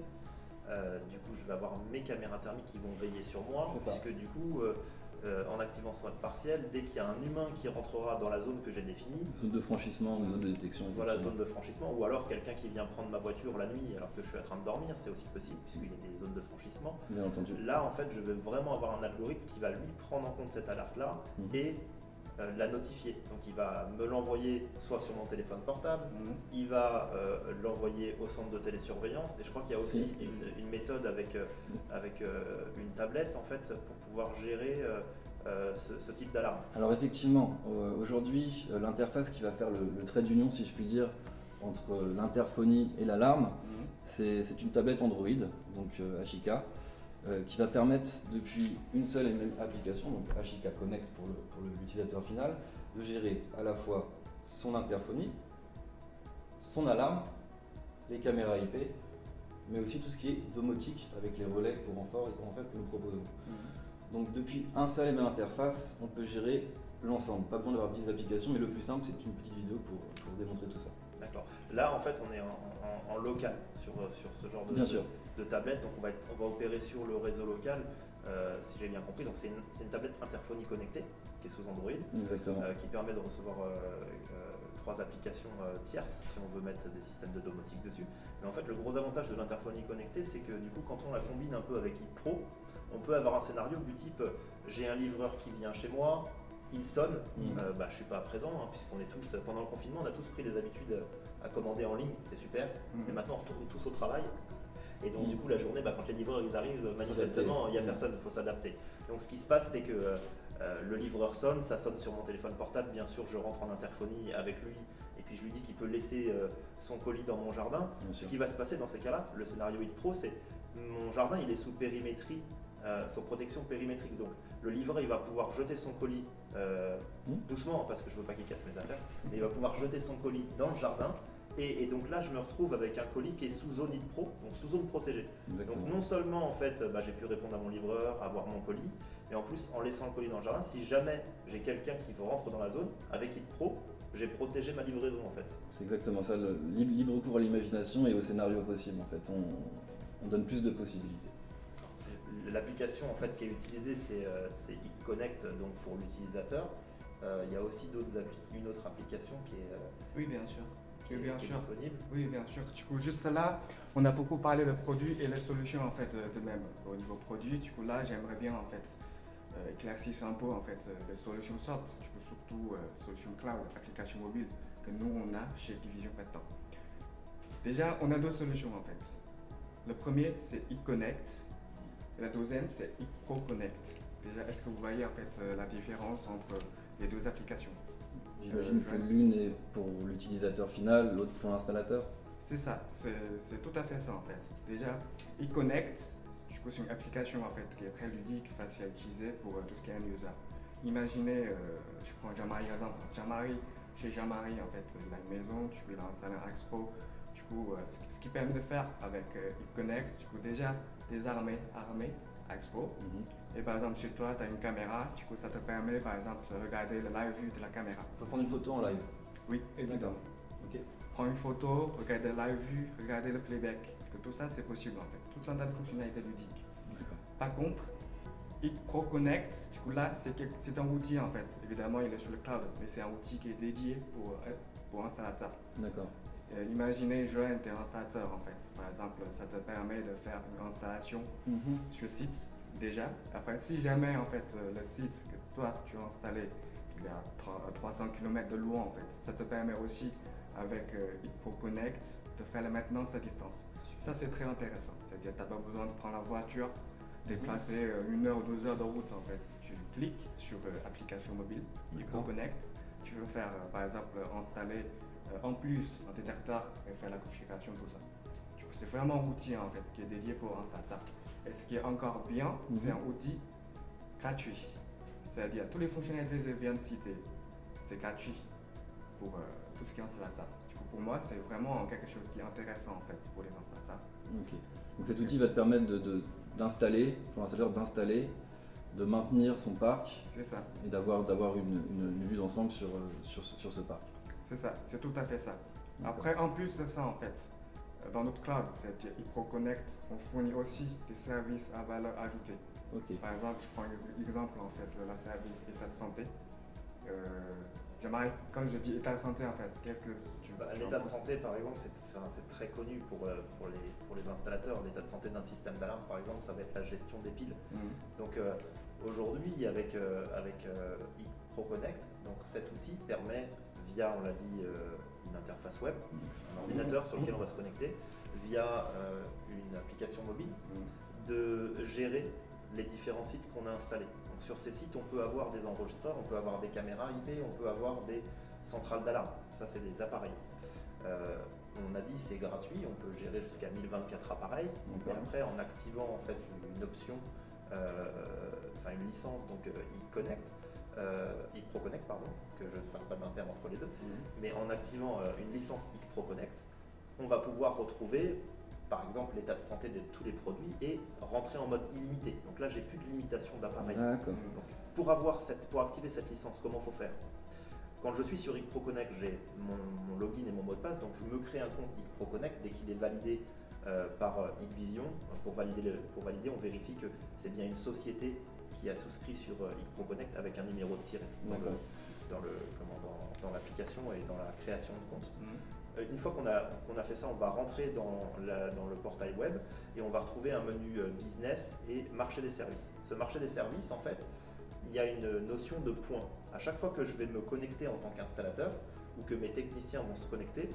Du coup, je vais avoir mes caméras thermiques qui vont veiller sur moi, puisque du coup, en activant ce mode partiel, dès qu'il y a un humain qui rentrera dans la zone que j'ai définie, zone de franchissement ou zone de détection. Voilà, zone de franchissement, ou alors quelqu'un qui vient prendre ma voiture la nuit alors que je suis en train de dormir, c'est aussi possible, puisqu'il y a des zones de franchissement. Bien entendu. Là, en fait, je vais vraiment avoir un algorithme qui va lui prendre en compte cette alerte-là et la notifier. Donc il va me l'envoyer soit sur mon téléphone portable, il va l'envoyer au centre de télésurveillance, et je crois qu'il y a aussi une méthode avec une tablette en fait pour pouvoir gérer ce type d'alarme. Alors effectivement, aujourd'hui, l'interface qui va faire le trait d'union, si je puis dire, entre l'interphonie et l'alarme, c'est une tablette Android, donc Ashika, qui va permettre depuis une seule et même application, donc Ashika Connect pour l'utilisateur final, de gérer à la fois son interphonie, son alarme, les caméras IP, mais aussi tout ce qui est domotique avec les relais pour renfort et en fait que nous proposons. Donc depuis un seul et même interface, on peut gérer l'ensemble. Pas besoin d'avoir 10 applications, mais le plus simple, c'est une petite vidéo pour démontrer tout ça. D'accord. Là, en fait, on est en local sur ce genre de tablette. Donc, on va opérer sur le réseau local, si j'ai bien compris. Donc, c'est une tablette interphonie connectée qui est sous Android. Exactement. Qui permet de recevoir 3 applications tierces si on veut mettre des systèmes de domotique dessus. Mais en fait, le gros avantage de l'interphonie connectée, c'est que du coup, quand on la combine un peu avec Hit Pro, on peut avoir un scénario du type j'ai un livreur qui vient chez moi, il sonne, je ne suis pas présent, hein, puisqu'on est tous, pendant le confinement, on a tous pris des habitudes à commander en ligne, c'est super, mais maintenant on retourne tous au travail. Et donc du coup la journée, quand les livreurs ils arrivent, manifestement il n'y a personne, il faut s'adapter. Donc ce qui se passe, c'est que le livreur sonne, ça sonne sur mon téléphone portable, bien sûr je rentre en interphonie avec lui, et puis je lui dis qu'il peut laisser son colis dans mon jardin. Ce qui va se passer dans ces cas-là, le scénario Hit Pro, c'est mon jardin il est sous périmétrie, sous protection périmétrique. Donc le livreur il va pouvoir jeter son colis doucement, parce que je ne veux pas qu'il casse mes affaires, mais il va pouvoir jeter son colis dans le jardin. Et donc là, je me retrouve avec un colis qui est sous zone Hit Pro, donc sous zone protégée. Exactement. Donc non seulement en fait, j'ai pu répondre à mon livreur, avoir mon colis, mais en plus en laissant le colis dans le jardin, si jamais j'ai quelqu'un qui rentre dans la zone, avec Hit Pro, j'ai protégé ma livraison en fait. C'est exactement ça, le libre cours à l'imagination et au scénario possible en fait. On donne plus de possibilités. L'application en fait qui est utilisée, c'est Hit Connect, donc pour l'utilisateur. Il y a aussi une autre application qui est. Oui, bien sûr. Qui est disponible. Oui, bien sûr. Du coup, juste là, on a beaucoup parlé de produits et les solutions en fait de même au niveau produit. Du coup, là, j'aimerais bien en fait éclaircir un peu en fait les solutions soft, du coup, surtout solutions cloud, applications mobiles que nous on a chez Hikvision maintenant. Déjà, on a 2 solutions en fait. Le premier, c'est Hit Connect et la deuxième, c'est Hit Pro Connect. Déjà, est-ce que vous voyez en fait la différence entre les 2 applications? J'imagine que l'une est pour l'utilisateur final, l'autre pour l'installateur. C'est ça, c'est tout à fait ça en fait. Déjà, Hit Connect, du coup, c'est une application en fait qui est très ludique, facile à utiliser pour tout ce qui est un user. Imaginez, je prends Jamari par exemple. Chez Jamari en fait, il a une maison, tu peux l'installer un Expo. Du coup, ce qui permet de faire avec Hit Connect, du coup, déjà des armées Expo. Et par exemple, chez toi, tu as une caméra, du coup, ça te permet par exemple de regarder le live view de la caméra. Il faut prendre une photo en live. Oui, évidemment. Ok. Prendre une photo, regarder le live view, regarder le playback. Que tout ça, c'est possible en fait. Tout un tas de fonctionnalités ludiques. Par contre, Hit Pro Connect, du coup là, c'est un outil en fait. Évidemment, il est sur le cloud, mais c'est un outil qui est dédié pour installateur. D'accord. Imaginez, Joël, tu es installateur en fait. Par exemple, ça te permet de faire une installation sur le site déjà. Après, si jamais en fait le site que toi tu as installé, il est à 300 km de loin en fait, ça te permet aussi avec Hit Pro Connect de faire la maintenance à distance. Ça c'est très intéressant. C'est-à-dire que tu n'as pas besoin de prendre la voiture, déplacer 1 heure ou 2 heures de route en fait. Tu cliques sur l'application mobile Hit Pro Connect. Tu veux faire par exemple installer en plus un détecteur et faire la configuration, tout ça. Du coup, c'est vraiment un outil en fait qui est dédié pour un startup. Et ce qui est encore bien, c'est un outil gratuit. C'est-à-dire toutes les fonctionnalités que je viens de citer, c'est gratuit pour tout ce qui est un startup. Du coup, pour moi, c'est vraiment quelque chose qui est intéressant en fait pour les startups. Ok. Donc cet outil va te permettre d'installer, pour l'installeur d'installer, de maintenir son parc. C'est ça. Et d'avoir une vue d'ensemble sur ce parc. C'est ça, c'est tout à fait ça. Après, en plus de ça, en fait, dans notre cloud, c'est Hit Pro Connect, on fournit aussi des services à valeur ajoutée. Okay. Par exemple, je prends l'exemple en fait de la service état de santé. J'aimerais, quand je dis état de santé, en fait, qu'est-ce que tu l'état de santé, par exemple, c'est très connu pour les installateurs. L'état de santé d'un système d'alarme, par exemple, ça va être la gestion des piles. Donc aujourd'hui, avec ProConnect. Donc cet outil permet, via, on l'a dit, une interface web, un ordinateur sur lequel on va se connecter, via une application mobile, de gérer les différents sites qu'on a installés. Donc sur ces sites, on peut avoir des enregistreurs, on peut avoir des caméras IP, on peut avoir des centrales d'alarme. Ça, c'est des appareils. On a dit c'est gratuit, on peut gérer jusqu'à 1024 appareils. Et après, en activant en fait une option, une licence, donc iProConnect, pardon, que je ne fasse pas d'impair entre les deux, mais en activant une licence iProConnect, on va pouvoir retrouver par exemple l'état de santé de tous les produits et rentrer en mode illimité. Donc là, j'ai plus de limitation d'appareil. Pour activer cette licence, comment il faut faire? Quand je suis sur iProConnect, j'ai mon login et mon mot de passe, donc je me crée un compte iProConnect dès qu'il est validé par Hikvision. Pour valider, on vérifie que c'est bien une société qui a souscrit sur iProConnect avec un numéro de SIRET dans l'application et dans la création de compte. Une fois qu'on a fait ça, on va rentrer dans le portail web et on va retrouver un menu business et marché des services. Ce marché des services, en fait, il y a une notion de points. À chaque fois que je vais me connecter en tant qu'installateur ou que mes techniciens vont se connecter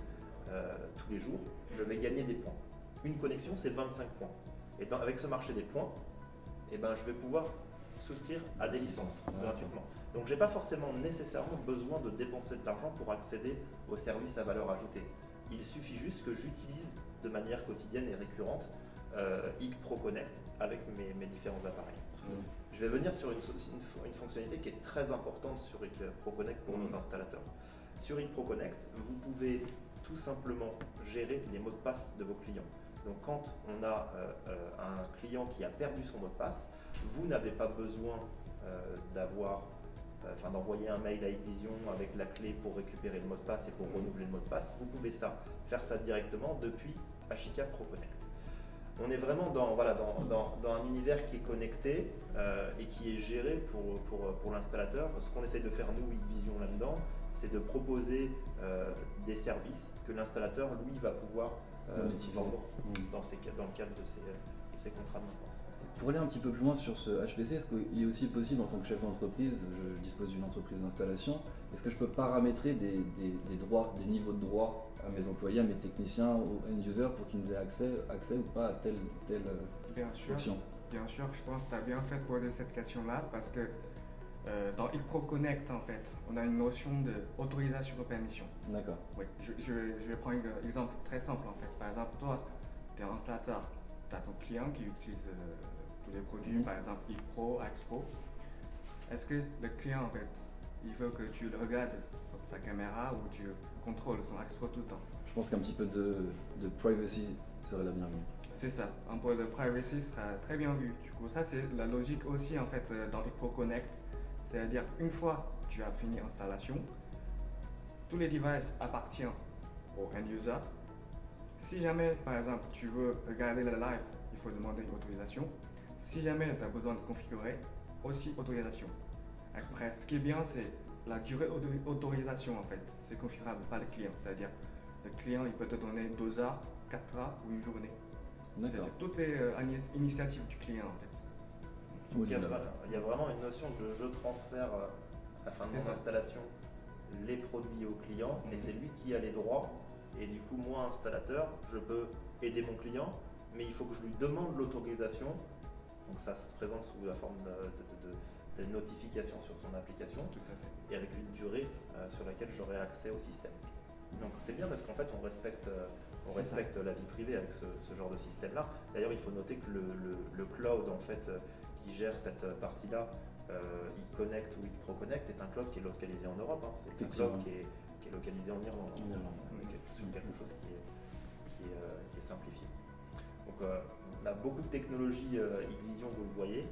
tous les jours, je vais gagner des points. Une connexion, c'est 25 points. Et avec ce marché des points, je vais pouvoir souscrire à des licences gratuitement. Donc je n'ai pas forcément nécessairement besoin de dépenser de l'argent pour accéder aux services à valeur ajoutée. Il suffit juste que j'utilise de manière quotidienne et récurrente iProConnect avec mes différents appareils. Je vais venir sur une fonctionnalité qui est très importante sur iProConnect pour nos installateurs. Sur iProConnect, vous pouvez tout simplement gérer les mots de passe de vos clients. Donc quand on a un client qui a perdu son mot de passe, vous n'avez pas besoin d'envoyer un mail à Hikvision avec la clé pour récupérer le mot de passe et pour renouveler le mot de passe. Vous pouvez faire ça directement depuis Ashika ProConnect. On est vraiment dans un univers qui est connecté et qui est géré pour l'installateur. Ce qu'on essaie de faire nous, Hikvision, là-dedans, c'est de proposer des services que l'installateur, lui, va pouvoir vendre dans le cadre de ses contrats de maintenance. Pour aller un petit peu plus loin sur ce HPC, est-ce qu'il est aussi possible en tant que chef d'entreprise, je dispose d'une entreprise d'installation, est-ce que je peux paramétrer des droits, des niveaux de droits à mes employés, à mes techniciens, aux end-users pour qu'ils nous aient accès ou pas à telle option? Bien sûr, je pense que tu as bien fait de poser cette question-là parce que dans iProConnect, en fait, on a une notion d'autorisation de permission. D'accord. Oui, je vais prendre un exemple très simple en fait. Par exemple, toi, tu es un installateur, tu as ton client qui utilise tous les produits, par exemple iPro, Axpro. Est-ce que le client, en fait, il veut que tu le regardes sur sa caméra ou tu contrôles son Axpro tout le temps? Je pense qu'un petit peu de privacy serait la bienvenue. C'est ça, un peu de privacy sera très bien vu. Du coup, ça c'est la logique aussi en fait dans iProConnect. C'est-à-dire, une fois que tu as fini l'installation, tous les devices appartiennent au end-user. Si jamais, par exemple, tu veux regarder le live, il faut demander une autorisation. Si jamais tu as besoin de configurer, aussi autorisation. Après, ce qui est bien, c'est la durée d'autorisation en fait. C'est configurable par le client. C'est-à-dire, le client, il peut te donner 2 heures, 4 heures ou une journée. C'est-à-dire, tout est à l'initiative du client en fait. Il y a vraiment une notion de je transfère à fin de mon installation les produits au client et c'est lui qui a les droits. Et du coup, moi, installateur, je peux aider mon client, mais il faut que je lui demande l'autorisation. Donc ça se présente sous la forme de notification sur son application. Tout à fait. Et avec une durée sur laquelle j'aurai accès au système. Donc c'est bien parce qu'en fait, on respecte la vie privée avec ce genre de système-là. D'ailleurs, il faut noter que le cloud, en fait, qui gère cette partie-là, iConnect ou iProConnect, est un cloud qui est localisé en Europe. Hein. C'est un cloud qui est localisé en Irlande. Sur quelque chose qui est simplifié. Donc on a beaucoup de technologies Hikvision, vous le voyez.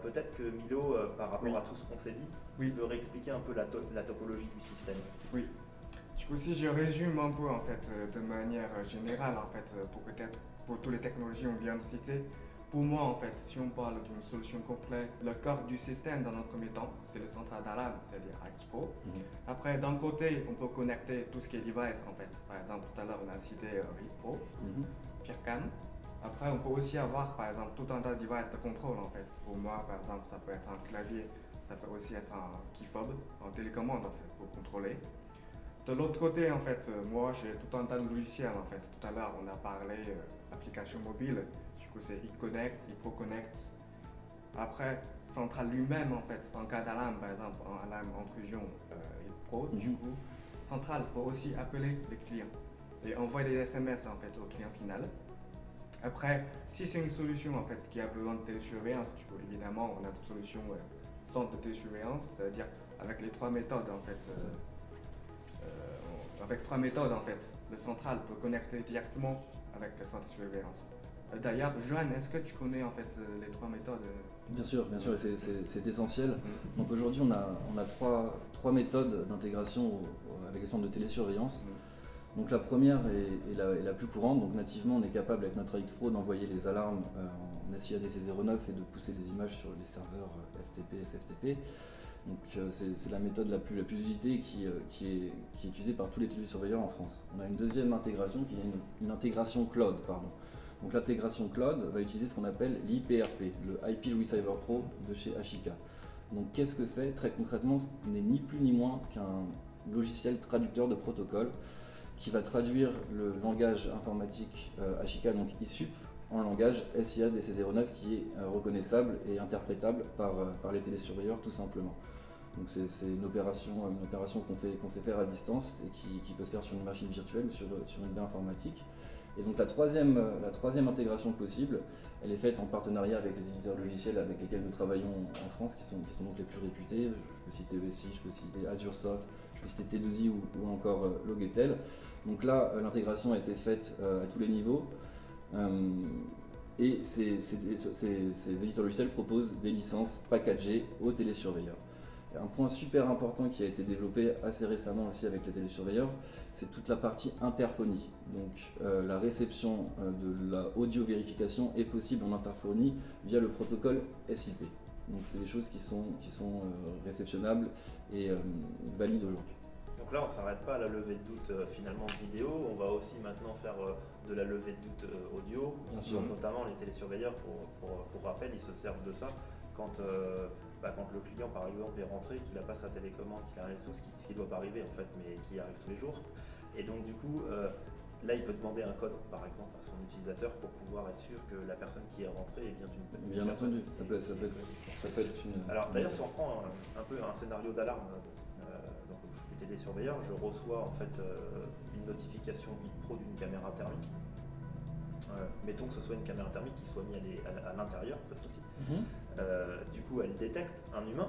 Peut-être que Milo, par rapport à tout ce qu'on s'est dit, peut réexpliquer un peu la topologie du système. Oui. Du coup, si je résume un peu en fait, de manière générale, en fait, pour toutes les technologies qu'on vient de citer, pour moi, en fait, si on parle d'une solution complète, le cœur du système dans un premier temps, c'est le central d'alarme, c'est-à-dire Axpro. Après, d'un côté, on peut connecter tout ce qui est device, en fait. Par exemple, tout à l'heure, on a cité iPro, PeerCam. Après, on peut aussi avoir, par exemple, tout un tas de devices de contrôle, en fait. Pour moi, par exemple, ça peut être un clavier, ça peut aussi être un key fob en télécommande en fait, pour contrôler. De l'autre côté, en fait, moi j'ai tout un tas de logiciels. En fait. Tout à l'heure, on a parlé d'applications mobiles. Du coup, c'est eConnect, eProConnect. Après, Central lui-même, en fait, en cas d'alarme, par exemple, en alarme intrusion ePro, du coup, Central peut aussi appeler les clients et envoyer des SMS en fait au client final. Après, si c'est une solution en fait qui a besoin de télésurveillance, du coup, évidemment, on a toute solution centre de télésurveillance, c'est-à-dire avec les trois méthodes en fait. Avec trois méthodes en fait, le central peut connecter directement avec le centre de surveillance. D'ailleurs, Joanne, est-ce que tu connais en fait les trois méthodes? Bien sûr, c'est essentiel. Donc aujourd'hui, on a trois méthodes d'intégration avec les centres de télésurveillance. Donc la première est la plus courante. Donc nativement, on est capable avec notre AX Pro d'envoyer les alarmes en SIA DC09 et de pousser les images sur les serveurs FTP, SFTP. Donc c'est la méthode la plus usitée qui est utilisée par tous les télésurveilleurs en France. On a une deuxième intégration qui est une intégration cloud, pardon. Donc l'intégration cloud va utiliser ce qu'on appelle l'IPRP, le IP Receiver Pro de chez HIK. Donc qu'est-ce que c'est? Très concrètement, ce n'est ni plus ni moins qu'un logiciel traducteur de protocole qui va traduire le langage informatique HIK, donc ISUP, en langage SIA DC09 qui est reconnaissable et interprétable par les télésurveilleurs tout simplement. Donc c'est une opération qu'on sait faire à distance et qui peut se faire sur une machine virtuelle ou sur une idée informatique. Et donc la troisième intégration possible, elle est faite en partenariat avec les éditeurs logiciels avec lesquels nous travaillons en France, qui sont donc les plus réputés. Je peux citer VSI, je peux citer Azuresoft, je peux citer T2I ou encore Logetel. Donc là, l'intégration a été faite à tous les niveaux. Et ces éditeurs logiciels proposent des licences packagées aux télésurveilleurs. Un point super important qui a été développé assez récemment aussi avec les télésurveilleurs, c'est toute la partie interphonie. Donc la réception de la audio-vérification est possible en interphonie via le protocole SIP. Donc c'est des choses qui sont réceptionnables et valides aujourd'hui. Donc là, on ne s'arrête pas à la levée de doute finalement vidéo, on va aussi maintenant faire de la levée de doute audio. Bien sûr. Notamment les télésurveilleurs, pour rappel, ils se servent de ça quand le client par exemple est rentré, qu'il n'a pas sa télécommande, qu'il arrive tout, ce qui ne doit pas arriver en fait, mais qui arrive tous les jours. Et donc du coup, là il peut demander un code par exemple à son utilisateur pour pouvoir être sûr que la personne qui est rentrée est bien d'une personne. Bien entendu, ça peut être une... Alors d'ailleurs si on prend un peu un scénario d'alarme, donc je suis télésurveilleur, je reçois en fait une notification IPRO d'une caméra thermique. Mettons que ce soit une caméra thermique qui soit mise à l'intérieur cette fois-ci. Du coup, elle détecte un humain.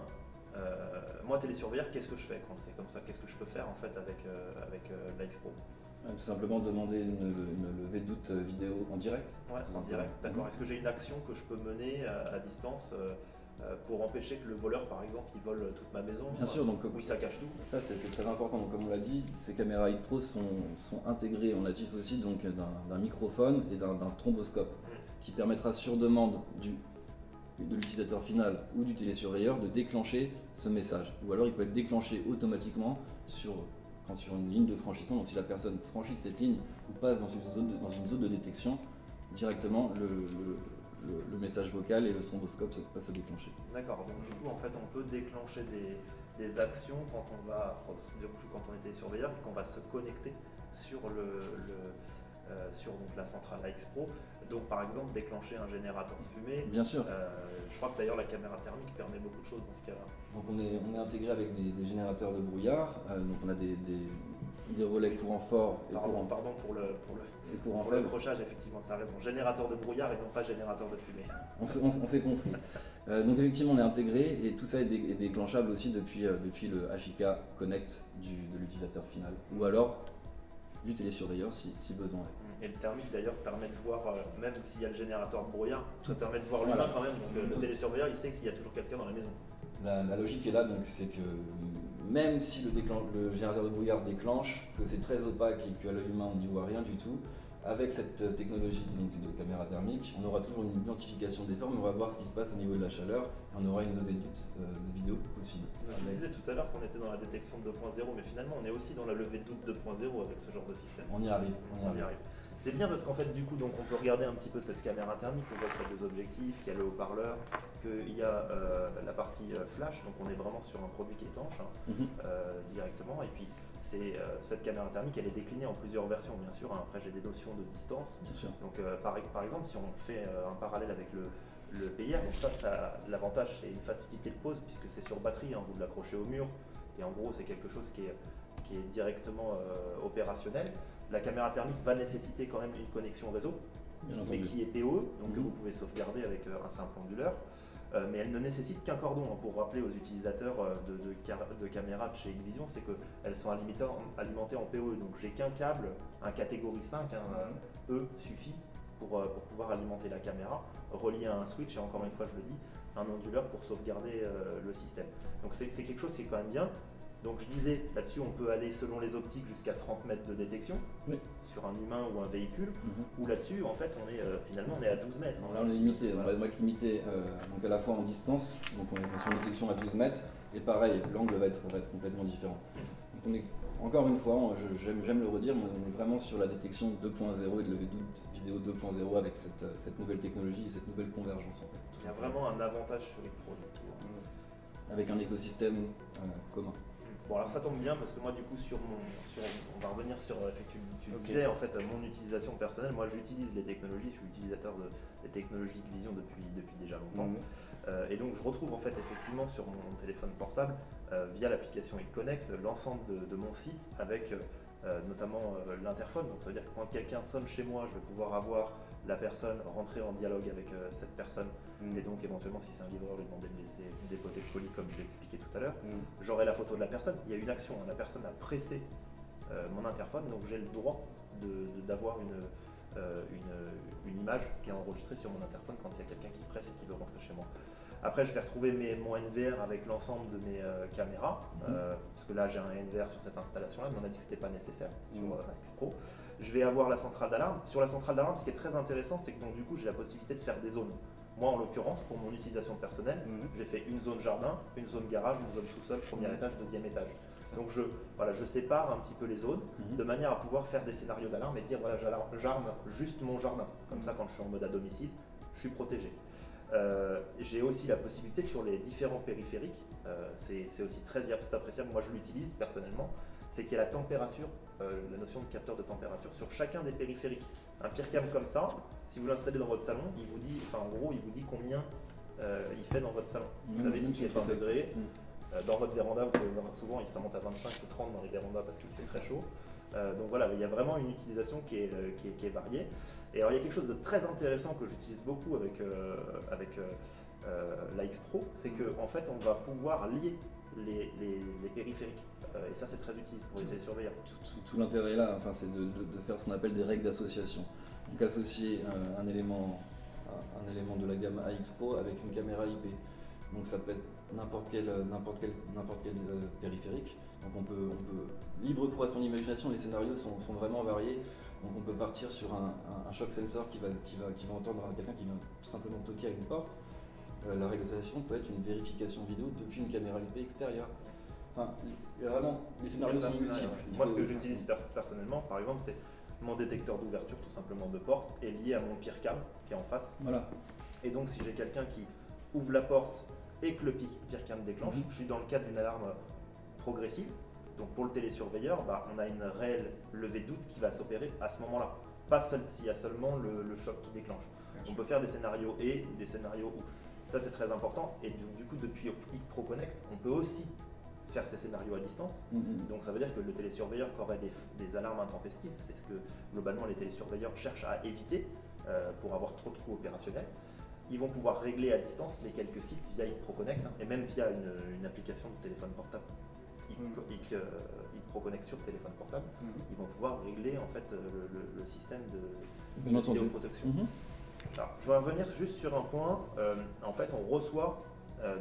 Moi, télésurveilleur, qu'est-ce que je fais quand c'est comme ça? Qu'est-ce que je peux faire en fait avec l'AX Pro? Tout simplement demander une levée de doute vidéo en direct. Ouais, en direct, d'accord. Est-ce que j'ai une action que je peux mener à distance pour empêcher que le voleur, par exemple, il vole toute ma maison? Bien sûr, donc oui, ça cache tout. Ça, c'est très important. Donc, comme on l'a dit, ces caméras AX Pro sont intégrées en natif aussi donc d'un microphone et d'un stromboscope qui permettra sur demande de l'utilisateur final ou du télésurveilleur de déclencher ce message. Ou alors il peut être déclenché automatiquement sur une ligne de franchissement. Donc si la personne franchit cette ligne ou passe dans une zone de détection, directement le message vocal et le stromboscope peuvent se déclencher. D'accord, donc du coup en fait on peut déclencher des actions quand on est télésurveilleur et qu'on va se connecter sur sur donc la centrale AX Pro. Donc par exemple déclencher un générateur de fumée. Bien sûr. Je crois que d'ailleurs la caméra thermique permet beaucoup de choses dans ce cas-là. Donc on est intégré avec des générateurs de brouillard. Donc on a des relais courant fort et Pardon pour le crochage, effectivement, tu as raison. Générateur de brouillard et non pas générateur de fumée. On s'est compris. Donc effectivement on est intégré et tout ça est déclenchable aussi depuis le HIK Connect de l'utilisateur final. Ou alors du télésurveilleur si besoin est. Et le thermique d'ailleurs permet de voir, même s'il y a le générateur de brouillard, ça permet de voir l'humain quand même. Donc le télésurveilleur il sait qu'il y a toujours quelqu'un dans la maison. La logique est là, donc c'est que même si le générateur de brouillard déclenche, que c'est très opaque et qu'à l'œil humain on n'y voit rien du tout, avec cette technologie donc, de caméra thermique, on aura toujours une identification des formes, on va voir ce qui se passe au niveau de la chaleur et on aura une levée de doute de vidéo possible. Je disais tout à l'heure qu'on était dans la détection de 2.0, mais finalement on est aussi dans la levée de doute 2.0 avec ce genre de système. On y arrive. C'est bien parce qu'en fait, du coup, donc, on peut regarder un petit peu cette caméra thermique. On voit qu'il y a deux objectifs, qu'il y a le haut-parleur, qu'il y a la partie flash. Donc, on est vraiment sur un produit qui est étanche directement. Et puis, cette caméra thermique, elle est déclinée en plusieurs versions, bien sûr. Après, j'ai des notions de distance. Bien sûr. Donc, par exemple, si on fait un parallèle avec le PIR, donc l'avantage, c'est une facilité de pose puisque c'est sur batterie. Hein, vous l'accrochez au mur. Et en gros, c'est quelque chose qui est directement opérationnel. La caméra thermique va nécessiter quand même une connexion réseau, mais qui est PoE, donc que vous pouvez sauvegarder avec un simple onduleur. Mais elle ne nécessite qu'un cordon. Hein, pour rappeler aux utilisateurs de caméras de chez Hikvision, c'est qu'elles sont alimentées en PoE. Donc j'ai qu'un câble, un catégorie 5, un E suffit pour pouvoir alimenter la caméra, relié à un switch, et encore une fois je le dis, un onduleur pour sauvegarder le système. Donc c'est quelque chose qui est quand même bien. Donc je disais, là-dessus on peut aller selon les optiques jusqu'à 30 mètres de détection sur un humain ou un véhicule, ou là-dessus en fait finalement on est à 12 mètres. Là on est limité, on va être limité donc à la fois en distance, donc on est sur une détection à 12 mètres, et pareil, l'angle va être complètement différent. Donc on est, encore une fois, j'aime le redire, mais on est vraiment sur la détection 2.0 et de levée de doute vidéo 2.0 avec cette nouvelle technologie et cette nouvelle convergence en fait. Il y a vraiment un avantage sur les produits. Avec un écosystème commun. Bon alors ça tombe bien parce que moi du coup on va revenir sur effectivement tu disais en fait mon utilisation personnelle. Moi j'utilise les technologies, je suis utilisateur des technologies Hikvision depuis déjà longtemps. Et donc je retrouve en fait effectivement sur mon téléphone portable via l'application Connect l'ensemble de mon site avec notamment l'interphone. Donc ça veut dire que quand quelqu'un sonne chez moi, je vais pouvoir avoir la personne rentrer en dialogue avec cette personne et donc éventuellement si c'est un livreur lui demander de laisser déposer le colis comme je l'ai expliqué tout à l'heure. J'aurai la photo de la personne, il y a une action, la personne a pressé mon interphone, donc j'ai le droit d'avoir une image qui est enregistrée sur mon interphone quand il y a quelqu'un qui presse et qui veut rentrer chez moi. Après je vais retrouver mon NVR avec l'ensemble de mes caméras, parce que là j'ai un NVR sur cette installation là, mais on a dit que ce n'était pas nécessaire sur X-Pro. Je vais avoir la centrale d'alarme. Sur la centrale d'alarme, ce qui est très intéressant, c'est que donc, du coup j'ai la possibilité de faire des zones. Moi en l'occurrence, pour mon utilisation personnelle, j'ai fait une zone jardin, une zone garage, une zone sous-sol, premier étage, deuxième étage. Donc je sépare un petit peu les zones de manière à pouvoir faire des scénarios d'alarme et dire voilà j'arme juste mon jardin. Comme ça quand je suis en mode à domicile, je suis protégé. J'ai aussi la possibilité sur les différents périphériques, c'est aussi très appréciable, moi je l'utilise personnellement, c'est qu'il y a la température, la notion de capteur de température sur chacun des périphériques. Un PIRCam comme ça, si vous l'installez dans votre salon, il vous dit, enfin en gros il vous dit combien il fait dans votre salon. Vous savez s'il fait 20 degrés. Dans votre véranda, vous pouvez voir souvent, ça monte à 25 ou 30 dans les vérandas parce qu'il fait très chaud. Donc voilà, il y a vraiment une utilisation qui est variée. Et alors il y a quelque chose de très intéressant que j'utilise beaucoup avec la X-Pro, c'est qu'en fait on va pouvoir lier les périphériques. Et ça c'est très utile pour les télésurveilleurs. Tout l'intérêt là, enfin, c'est de faire ce qu'on appelle des règles d'association. Donc associer un élément de la gamme AX Pro avec une caméra IP. Donc ça peut être n'importe quel périphérique. Donc on peut libre cours à son imagination, les scénarios sont vraiment variés. Donc on peut partir sur un shock sensor qui va entendre quelqu'un qui vient tout simplement toquer à une porte. La règle d'association peut être une vérification vidéo depuis une caméra IP extérieure. Enfin, vraiment, les scénarios sont multiples. Moi ce que j'utilise personnellement, par exemple, c'est mon détecteur d'ouverture tout simplement de porte est lié à mon PIRCam qui est en face. Voilà. Et donc si j'ai quelqu'un qui ouvre la porte et que le PIRCam déclenche, je suis dans le cadre d'une alarme progressive. Donc pour le télésurveilleur, on a une réelle levée de doute qui va s'opérer à ce moment-là. Pas s'il y a seulement le choc qui déclenche. On peut faire des scénarios et des scénarios où. Ça c'est très important. Et du coup depuis Hikpro Connect, on peut aussi faire ces scénarios à distance. Donc ça veut dire que le télésurveilleur qui aurait des alarmes intempestives, c'est ce que globalement les télésurveilleurs cherchent à éviter pour avoir trop de coûts opérationnels. Ils vont pouvoir régler à distance les quelques sites via Hikpro Connect et même via une application de téléphone portable. Hikpro Connect sur téléphone portable, ils vont pouvoir régler en fait le système de vidéoprotection. Alors, je vais revenir juste sur un point. En fait, on reçoit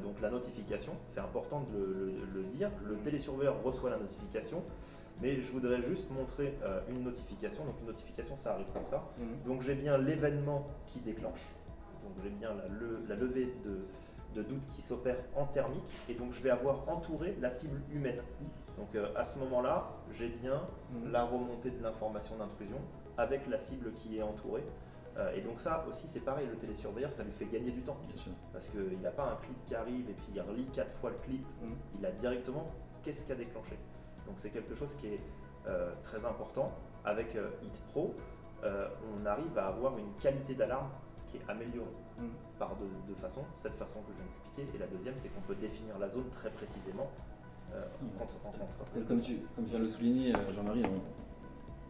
donc la notification. C'est important de le dire. Le télésurveilleur reçoit la notification. Mais je voudrais juste montrer une notification. Donc une notification, ça arrive comme ça. Donc j'ai bien l'événement qui déclenche. Donc j'ai bien la levée de doute qui s'opère en thermique. Et donc je vais avoir entouré la cible humaine. Donc à ce moment-là, j'ai bien la remontée de l'information d'intrusion avec la cible qui est entourée. Et donc ça aussi c'est pareil, le télésurveilleur ça lui fait gagner du temps. Bien sûr. Parce qu'il n'a pas un clip qui arrive et puis il relit 4 fois le clip, il a directement qu'est-ce qui a déclenché. Donc c'est quelque chose qui est très important. Avec Hit Pro, on arrive à avoir une qualité d'alarme qui est améliorée par deux façons. Cette façon que je viens d'expliquer, et la deuxième c'est qu'on peut définir la zone très précisément. Comme tu viens de le souligner, Jean-Marie,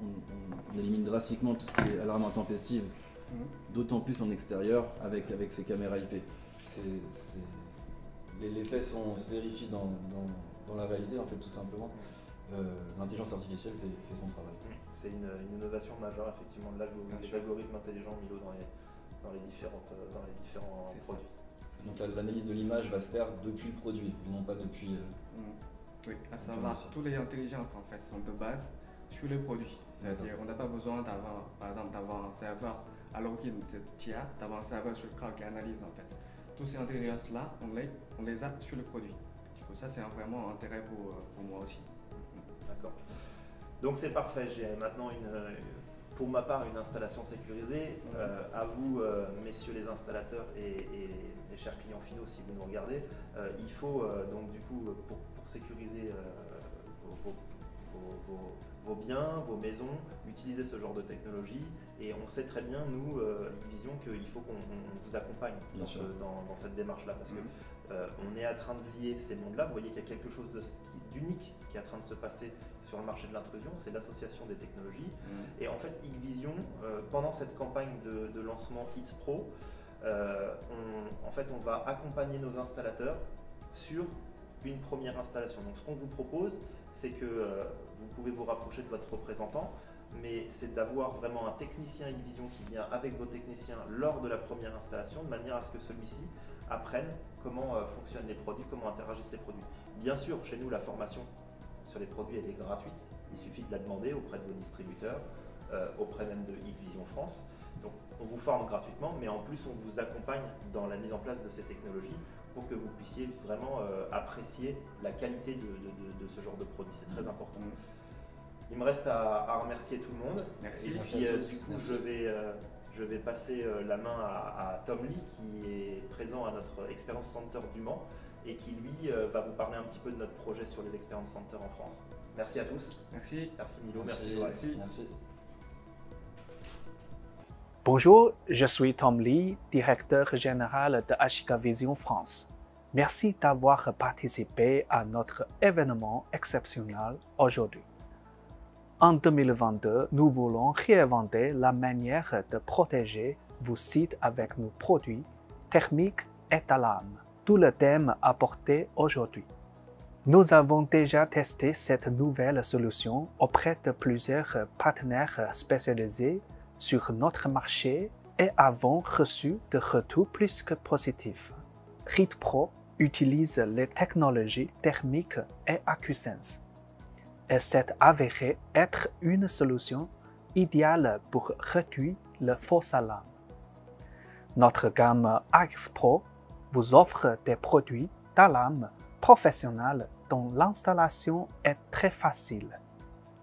on élimine drastiquement tout ce qui est alarme intempestive, d'autant plus en extérieur avec ces caméras IP. Les faits se vérifient dans la réalité, en fait, tout simplement. L'intelligence artificielle fait son travail. C'est une innovation majeure, effectivement, les algorithmes intelligents mis dans les différents produits. Donc l'analyse de l'image va se faire depuis le produit, et non pas depuis... Oui, à savoir, toutes les intelligences en fait sont de base sur le produit. C'est-à-dire on n'a pas besoin d'avoir, par exemple, d'avoir un serveur à l'origine tiers, d'avoir un serveur sur le cloud qui analyse en fait. Toutes ces intelligences-là, on les a sur le produit. Du coup, ça c'est vraiment un intérêt pour moi aussi. D'accord. Donc c'est parfait, j'ai maintenant pour ma part une installation sécurisée. À vous, messieurs les installateurs et chers clients finaux, si vous nous regardez, il faut donc du coup pour sécuriser vos biens, vos maisons, utiliser ce genre de technologie. Et on sait très bien, nous, Hikvision, qu'il faut qu'on vous accompagne dans cette démarche-là. Parce que on est en train de lier ces mondes-là. Vous voyez qu'il y a quelque chose d'unique qui est en train de se passer sur le marché de l'intrusion, c'est l'association des technologies. Et en fait, Hikvision, pendant cette campagne de lancement Hit Pro, on va accompagner nos installateurs sur une première installation. Donc ce qu'on vous propose, c'est que vous pouvez vous rapprocher de votre représentant, mais c'est d'avoir vraiment un technicien Hikvision qui vient avec vos techniciens lors de la première installation, de manière à ce que celui-ci apprenne comment fonctionnent les produits, comment interagissent les produits. Bien sûr, chez nous, la formation sur les produits, elle est gratuite. Il suffit de la demander auprès de vos distributeurs, auprès même de Hikvision France. Donc on vous forme gratuitement, mais en plus on vous accompagne dans la mise en place de ces technologies pour que vous puissiez vraiment apprécier la qualité de ce genre de produit. C'est très important. Il me reste à remercier tout le monde. Merci. Et puis du coup, je vais passer la main à Tom Lee qui est présent à notre Experience Center du Mans et qui lui va vous parler un petit peu de notre projet sur les Experience Centers en France. Merci à tous. Merci. Merci Milo, merci Joël. Merci. Bonjour, je suis Tom Lee, directeur général de Hikvision France. Merci d'avoir participé à notre événement exceptionnel aujourd'hui. En 2022, nous voulons réinventer la manière de protéger vos sites avec nos produits thermiques et d'alarme, tout le thème apporté aujourd'hui. Nous avons déjà testé cette nouvelle solution auprès de plusieurs partenaires spécialisés sur notre marché et avons reçu de retours plus que positifs. Hit Pro utilise les technologies thermiques et AcuSense et s'est avéré être une solution idéale pour réduire le faux alarme. Notre gamme AX Pro vous offre des produits d'alarme professionnels dont l'installation est très facile.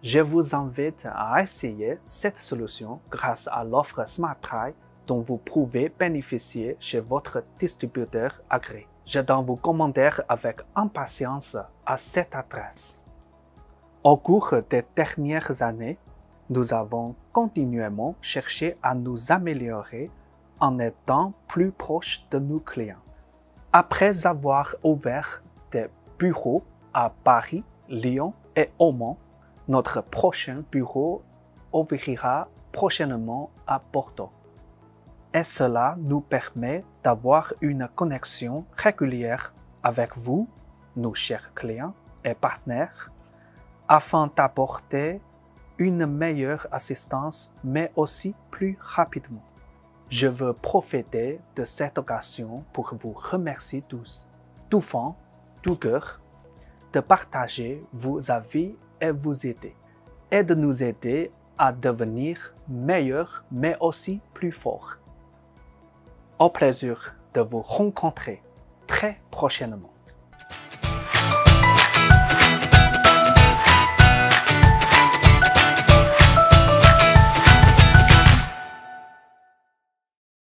Je vous invite à essayer cette solution grâce à l'offre SmartTry dont vous pouvez bénéficier chez votre distributeur agréé. J'attends vos commentaires avec impatience à cette adresse. Au cours des dernières années, nous avons continuellement cherché à nous améliorer en étant plus proches de nos clients. Après avoir ouvert des bureaux à Paris, Lyon et au Mans, notre prochain bureau ouvrira prochainement à Bordeaux. Et cela nous permet d'avoir une connexion régulière avec vous, nos chers clients et partenaires, afin d'apporter une meilleure assistance, mais aussi plus rapidement. Je veux profiter de cette occasion pour vous remercier tous, tout fond, tout cœur, de partager vos avis et vous aider, et de nous aider à devenir meilleurs, mais aussi plus forts. Au plaisir de vous rencontrer très prochainement.